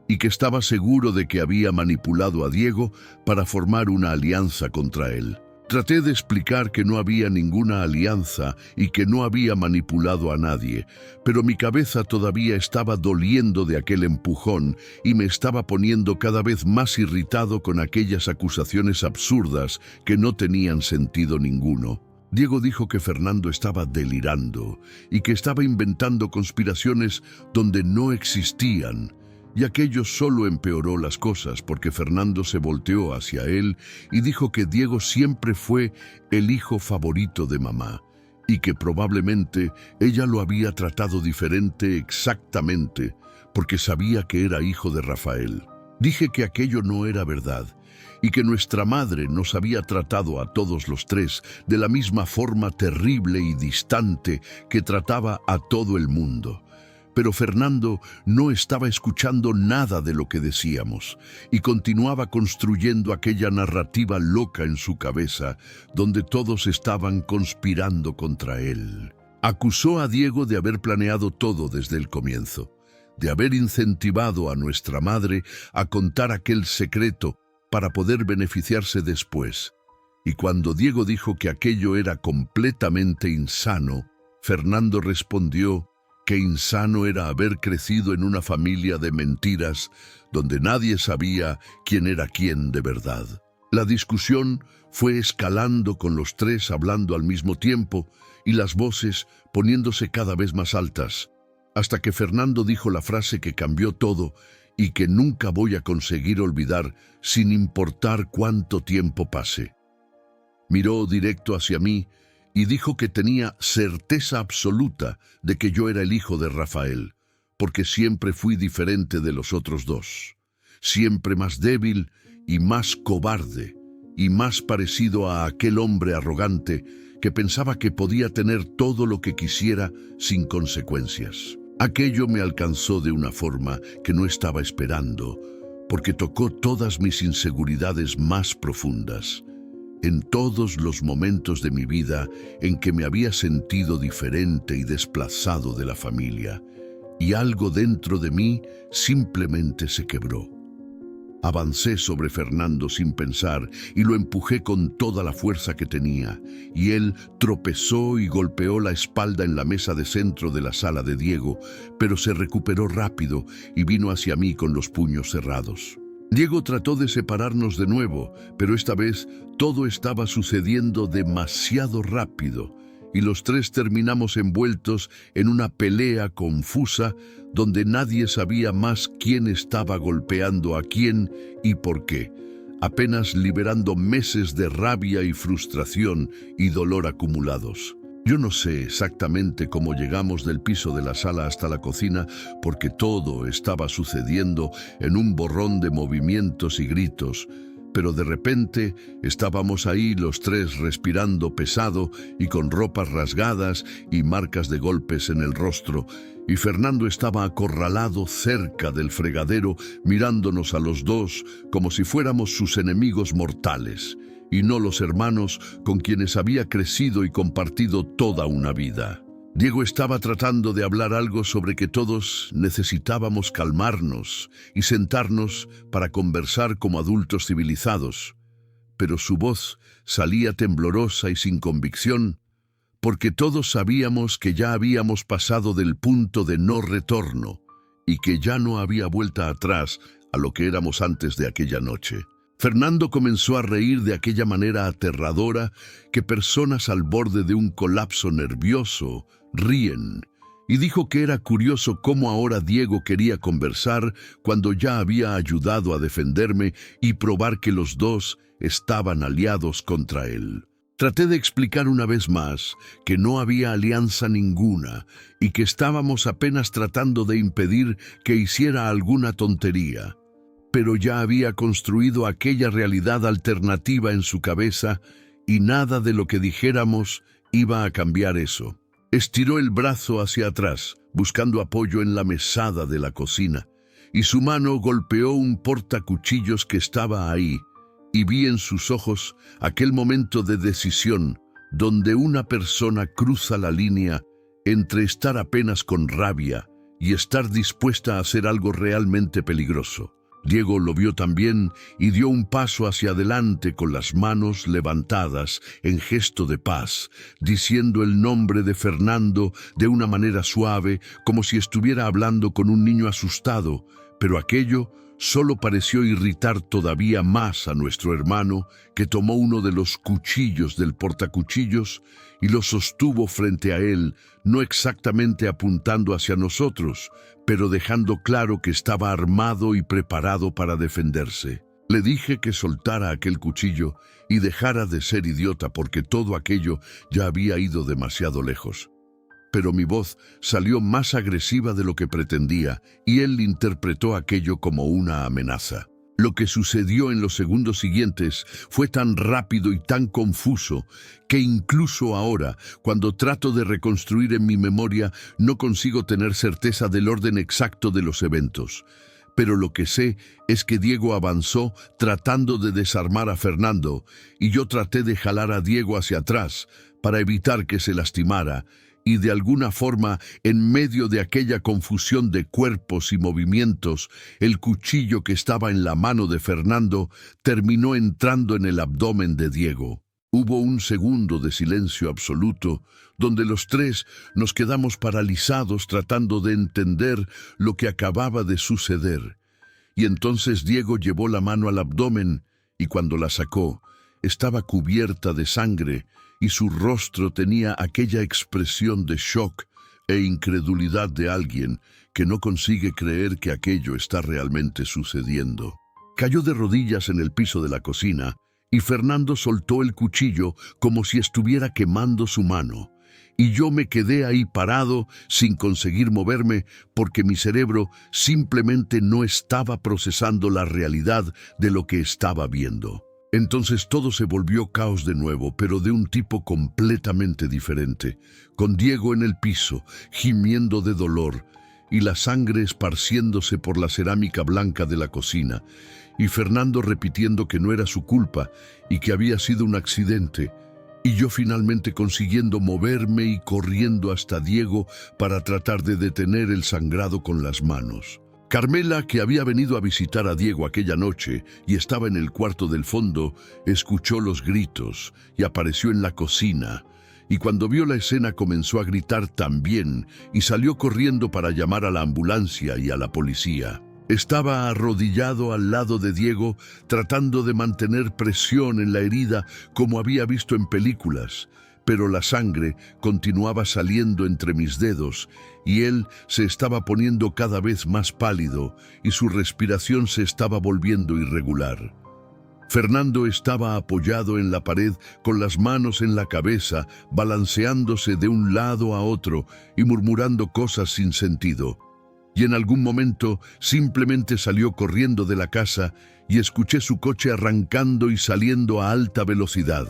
y que estaba seguro de que había manipulado a Diego para formar una alianza contra él. Traté de explicar que no había ninguna alianza y que no había manipulado a nadie, pero mi cabeza todavía estaba doliendo de aquel empujón y me estaba poniendo cada vez más irritado con aquellas acusaciones absurdas que no tenían sentido ninguno. Diego dijo que Fernando estaba delirando y que estaba inventando conspiraciones donde no existían. Y aquello solo empeoró las cosas porque Fernando se volteó hacia él y dijo que Diego siempre fue el hijo favorito de mamá y que probablemente ella lo había tratado diferente exactamente porque sabía que era hijo de Rafael. Dije que aquello no era verdad y que nuestra madre nos había tratado a todos los tres de la misma forma terrible y distante que trataba a todo el mundo. Pero Fernando no estaba escuchando nada de lo que decíamos y continuaba construyendo aquella narrativa loca en su cabeza, donde todos estaban conspirando contra él. Acusó a Diego de haber planeado todo desde el comienzo, de haber incentivado a nuestra madre a contar aquel secreto para poder beneficiarse después. Y cuando Diego dijo que aquello era completamente insano, Fernando respondió que insano era haber crecido en una familia de mentiras donde nadie sabía quién era quién de verdad. La discusión fue escalando con los tres hablando al mismo tiempo y las voces poniéndose cada vez más altas, hasta que Fernando dijo la frase que cambió todo y que nunca voy a conseguir olvidar sin importar cuánto tiempo pase. Miró directo hacia mí y dijo que tenía certeza absoluta de que yo era el hijo de Rafael, porque siempre fui diferente de los otros dos, siempre más débil y más cobarde, y más parecido a aquel hombre arrogante que pensaba que podía tener todo lo que quisiera sin consecuencias. Aquello me alcanzó de una forma que no estaba esperando, porque tocó todas mis inseguridades más profundas. En todos los momentos de mi vida en que me había sentido diferente y desplazado de la familia, y algo dentro de mí simplemente se quebró. Avancé sobre Fernando sin pensar y lo empujé con toda la fuerza que tenía, y él tropezó y golpeó la espalda en la mesa de centro de la sala de Diego, pero se recuperó rápido y vino hacia mí con los puños cerrados. Diego trató de separarnos de nuevo, pero esta vez todo estaba sucediendo demasiado rápido y los tres terminamos envueltos en una pelea confusa donde nadie sabía más quién estaba golpeando a quién y por qué, apenas liberando meses de rabia y frustración y dolor acumulados. Yo no sé exactamente cómo llegamos del piso de la sala hasta la cocina, porque todo estaba sucediendo en un borrón de movimientos y gritos, pero de repente estábamos ahí los tres respirando pesado y con ropas rasgadas y marcas de golpes en el rostro, y Fernando estaba acorralado cerca del fregadero mirándonos a los dos como si fuéramos sus enemigos mortales, y no los hermanos con quienes había crecido y compartido toda una vida. Diego estaba tratando de hablar algo sobre que todos necesitábamos calmarnos y sentarnos para conversar como adultos civilizados, pero su voz salía temblorosa y sin convicción, porque todos sabíamos que ya habíamos pasado del punto de no retorno y que ya no había vuelta atrás a lo que éramos antes de aquella noche. Fernando comenzó a reír de aquella manera aterradora que personas al borde de un colapso nervioso ríen, y dijo que era curioso cómo ahora Diego quería conversar cuando ya había ayudado a defenderme y probar que los dos estaban aliados contra él. Traté de explicar una vez más que no había alianza ninguna y que estábamos apenas tratando de impedir que hiciera alguna tontería, pero ya había construido aquella realidad alternativa en su cabeza y nada de lo que dijéramos iba a cambiar eso. Estiró el brazo hacia atrás, buscando apoyo en la mesada de la cocina, y su mano golpeó un portacuchillos que estaba ahí, y vi en sus ojos aquel momento de decisión donde una persona cruza la línea entre estar apenas con rabia y estar dispuesta a hacer algo realmente peligroso. Diego lo vio también y dio un paso hacia adelante con las manos levantadas en gesto de paz, diciendo el nombre de Fernando de una manera suave, como si estuviera hablando con un niño asustado, pero aquello solo pareció irritar todavía más a nuestro hermano, que tomó uno de los cuchillos del portacuchillos y lo sostuvo frente a él, no exactamente apuntando hacia nosotros, pero dejando claro que estaba armado y preparado para defenderse. Le dije que soltara aquel cuchillo y dejara de ser idiota porque todo aquello ya había ido demasiado lejos. Pero mi voz salió más agresiva de lo que pretendía y él interpretó aquello como una amenaza. Lo que sucedió en los segundos siguientes fue tan rápido y tan confuso que incluso ahora, cuando trato de reconstruir en mi memoria, no consigo tener certeza del orden exacto de los eventos. Pero lo que sé es que Diego avanzó tratando de desarmar a Fernando y yo traté de jalar a Diego hacia atrás para evitar que se lastimara. Y de alguna forma, en medio de aquella confusión de cuerpos y movimientos, el cuchillo que estaba en la mano de Fernando terminó entrando en el abdomen de Diego. Hubo un segundo de silencio absoluto, donde los tres nos quedamos paralizados tratando de entender lo que acababa de suceder. Y entonces Diego llevó la mano al abdomen y cuando la sacó, estaba cubierta de sangre, y su rostro tenía aquella expresión de shock e incredulidad de alguien que no consigue creer que aquello está realmente sucediendo. Cayó de rodillas en el piso de la cocina y Fernando soltó el cuchillo como si estuviera quemando su mano. Y yo me quedé ahí parado sin conseguir moverme porque mi cerebro simplemente no estaba procesando la realidad de lo que estaba viendo. Entonces todo se volvió caos de nuevo, pero de un tipo completamente diferente, con Diego en el piso, gimiendo de dolor, y la sangre esparciéndose por la cerámica blanca de la cocina, y Fernando repitiendo que no era su culpa y que había sido un accidente, y yo finalmente consiguiendo moverme y corriendo hasta Diego para tratar de detener el sangrado con las manos. Carmela, que había venido a visitar a Diego aquella noche y estaba en el cuarto del fondo, escuchó los gritos y apareció en la cocina. Y cuando vio la escena comenzó a gritar también y salió corriendo para llamar a la ambulancia y a la policía. Estaba arrodillado al lado de Diego, tratando de mantener presión en la herida como había visto en películas, pero la sangre continuaba saliendo entre mis dedos y él se estaba poniendo cada vez más pálido y su respiración se estaba volviendo irregular. Fernando estaba apoyado en la pared con las manos en la cabeza, balanceándose de un lado a otro y murmurando cosas sin sentido. Y en algún momento simplemente salió corriendo de la casa y escuché su coche arrancando y saliendo a alta velocidad.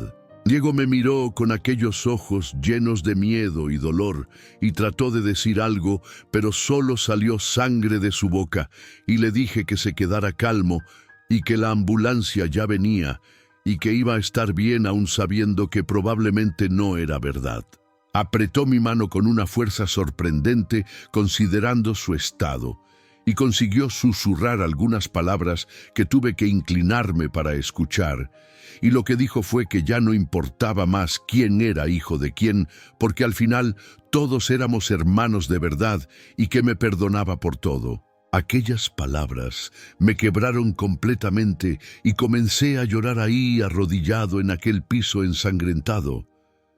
Diego me miró con aquellos ojos llenos de miedo y dolor y trató de decir algo, pero solo salió sangre de su boca y le dije que se quedara calmo y que la ambulancia ya venía y que iba a estar bien aún sabiendo que probablemente no era verdad. Apretó mi mano con una fuerza sorprendente considerando su estado y consiguió susurrar algunas palabras que tuve que inclinarme para escuchar. Y lo que dijo fue que ya no importaba más quién era hijo de quién, porque al final todos éramos hermanos de verdad y que me perdonaba por todo. Aquellas palabras me quebraron completamente y comencé a llorar ahí arrodillado en aquel piso ensangrentado,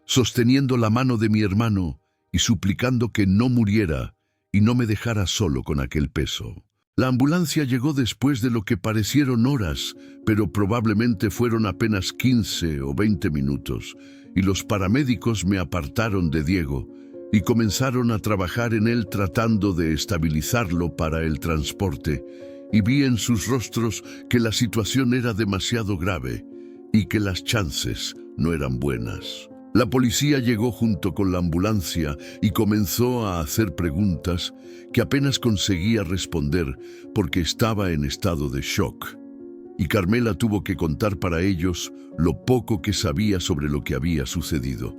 sosteniendo la mano de mi hermano y suplicando que no muriera y no me dejara solo con aquel peso. La ambulancia llegó después de lo que parecieron horas, pero probablemente fueron apenas 15 o 20 minutos, y los paramédicos me apartaron de Diego y comenzaron a trabajar en él tratando de estabilizarlo para el transporte, y vi en sus rostros que la situación era demasiado grave y que las chances no eran buenas. La policía llegó junto con la ambulancia y comenzó a hacer preguntas que apenas conseguía responder porque estaba en estado de shock. Y Carmela tuvo que contar para ellos lo poco que sabía sobre lo que había sucedido.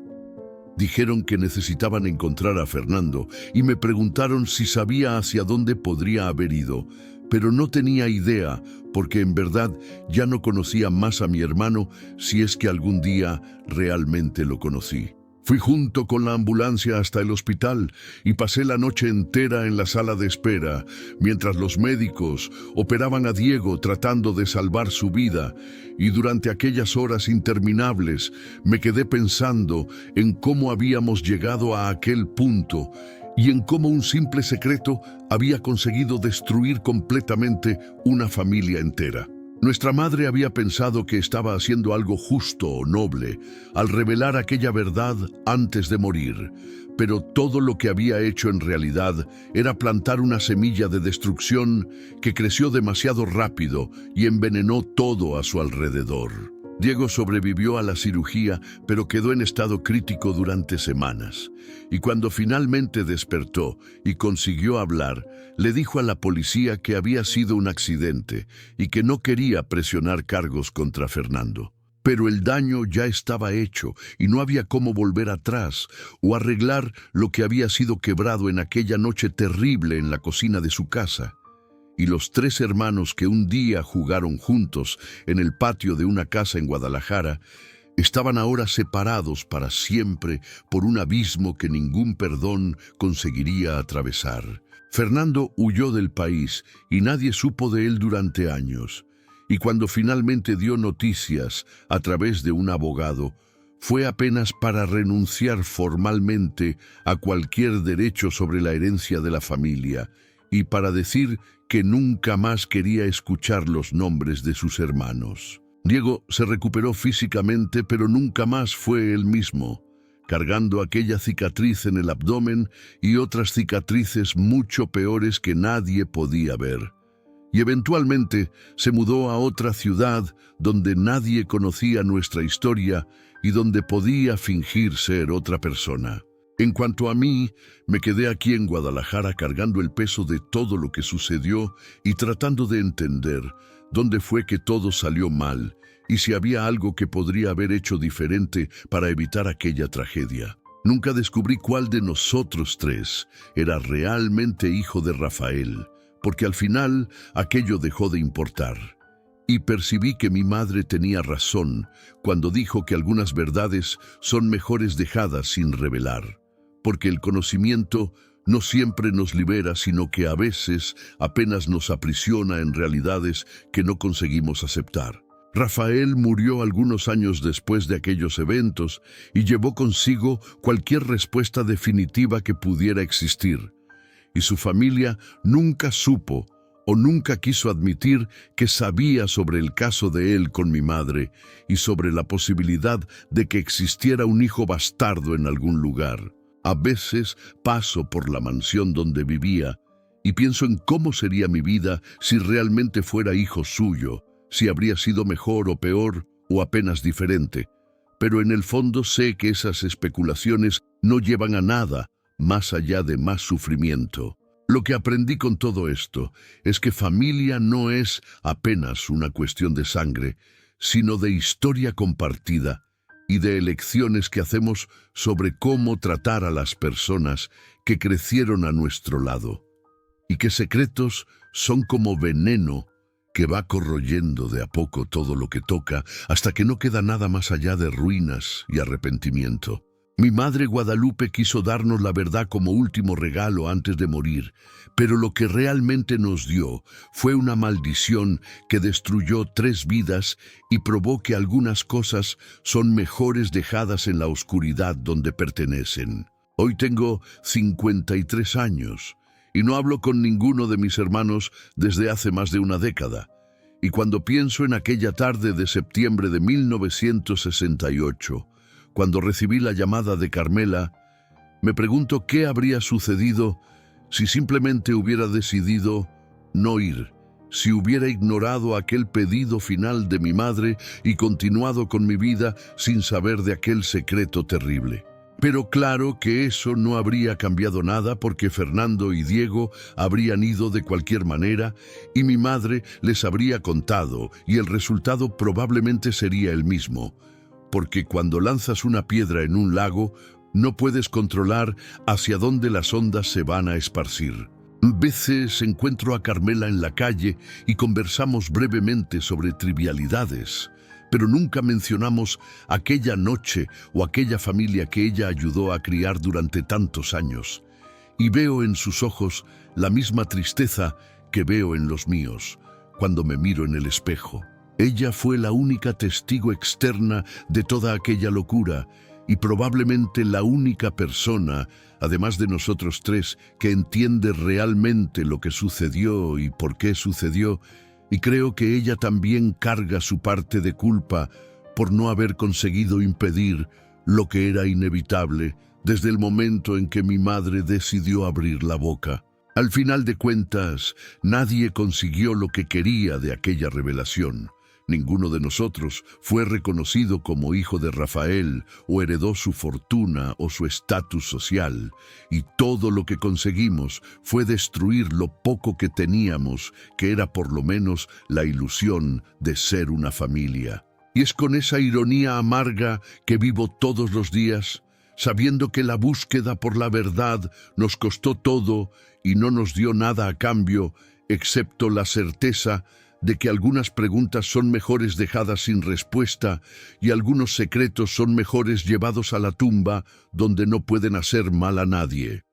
Dijeron que necesitaban encontrar a Fernando y me preguntaron si sabía hacia dónde podría haber ido, pero no tenía idea porque en verdad ya no conocía más a mi hermano si es que algún día realmente lo conocí. Fui junto con la ambulancia hasta el hospital y pasé la noche entera en la sala de espera, mientras los médicos operaban a Diego tratando de salvar su vida, y durante aquellas horas interminables me quedé pensando en cómo habíamos llegado a aquel punto y en cómo un simple secreto había conseguido destruir completamente una familia entera. Nuestra madre había pensado que estaba haciendo algo justo o noble al revelar aquella verdad antes de morir, pero todo lo que había hecho en realidad era plantar una semilla de destrucción que creció demasiado rápido y envenenó todo a su alrededor. Diego sobrevivió a la cirugía, pero quedó en estado crítico durante semanas. Y cuando finalmente despertó y consiguió hablar, le dijo a la policía que había sido un accidente y que no quería presionar cargos contra Fernando. Pero el daño ya estaba hecho y no había cómo volver atrás o arreglar lo que había sido quebrado en aquella noche terrible en la cocina de su casa. Y los 3 hermanos que un día jugaron juntos en el patio de una casa en Guadalajara estaban ahora separados para siempre por un abismo que ningún perdón conseguiría atravesar. Fernando huyó del país y nadie supo de él durante años. Y cuando finalmente dio noticias a través de un abogado, fue apenas para renunciar formalmente a cualquier derecho sobre la herencia de la familia y para decir que nunca más quería escuchar los nombres de sus hermanos. Diego se recuperó físicamente, pero nunca más fue el mismo, cargando aquella cicatriz en el abdomen y otras cicatrices mucho peores que nadie podía ver. Y eventualmente se mudó a otra ciudad donde nadie conocía nuestra historia y donde podía fingir ser otra persona. En cuanto a mí, me quedé aquí en Guadalajara cargando el peso de todo lo que sucedió y tratando de entender dónde fue que todo salió mal y si había algo que podría haber hecho diferente para evitar aquella tragedia. Nunca descubrí cuál de nosotros 3 era realmente hijo de Rafael, porque al final aquello dejó de importar. Y percibí que mi madre tenía razón cuando dijo que algunas verdades son mejores dejadas sin revelar, porque el conocimiento no siempre nos libera, sino que a veces apenas nos aprisiona en realidades que no conseguimos aceptar. Rafael murió algunos años después de aquellos eventos y llevó consigo cualquier respuesta definitiva que pudiera existir. Y su familia nunca supo o nunca quiso admitir que sabía sobre el caso de él con mi madre y sobre la posibilidad de que existiera un hijo bastardo en algún lugar. A veces paso por la mansión donde vivía y pienso en cómo sería mi vida si realmente fuera hijo suyo, si habría sido mejor o peor o apenas diferente. Pero en el fondo sé que esas especulaciones no llevan a nada más allá de más sufrimiento. Lo que aprendí con todo esto es que familia no es apenas una cuestión de sangre, sino de historia compartida y de elecciones que hacemos sobre cómo tratar a las personas que crecieron a nuestro lado. Y que secretos son como veneno que va corroyendo de a poco todo lo que toca hasta que no queda nada más allá de ruinas y arrepentimiento. Mi madre Guadalupe quiso darnos la verdad como último regalo antes de morir, pero lo que realmente nos dio fue una maldición que destruyó 3 vidas y probó que algunas cosas son mejores dejadas en la oscuridad donde pertenecen. Hoy tengo 53 años y no hablo con ninguno de mis hermanos desde hace más de una década. Y cuando pienso en aquella tarde de septiembre de 1968, cuando recibí la llamada de Carmela, me pregunto qué habría sucedido si simplemente hubiera decidido no ir, si hubiera ignorado aquel pedido final de mi madre y continuado con mi vida sin saber de aquel secreto terrible. Pero claro que eso no habría cambiado nada porque Fernando y Diego habrían ido de cualquier manera y mi madre les habría contado y el resultado probablemente sería el mismo. Porque cuando lanzas una piedra en un lago, no puedes controlar hacia dónde las ondas se van a esparcir. A veces encuentro a Carmela en la calle y conversamos brevemente sobre trivialidades, pero nunca mencionamos aquella noche o aquella familia que ella ayudó a criar durante tantos años. Y veo en sus ojos la misma tristeza que veo en los míos cuando me miro en el espejo. Ella fue la única testigo externa de toda aquella locura y probablemente la única persona, además de nosotros 3, que entiende realmente lo que sucedió y por qué sucedió, Y creo que ella también carga su parte de culpa por no haber conseguido impedir lo que era inevitable desde el momento en que mi madre decidió abrir la boca. Al final de cuentas, nadie consiguió lo que quería de aquella revelación. Ninguno de nosotros fue reconocido como hijo de Rafael o heredó su fortuna o su estatus social, y todo lo que conseguimos fue destruir lo poco que teníamos, que era por lo menos la ilusión de ser una familia. Y es con esa ironía amarga que vivo todos los días, sabiendo que la búsqueda por la verdad nos costó todo y no nos dio nada a cambio, excepto la certeza de que algunas preguntas son mejores dejadas sin respuesta y algunos secretos son mejores llevados a la tumba donde no pueden hacer mal a nadie.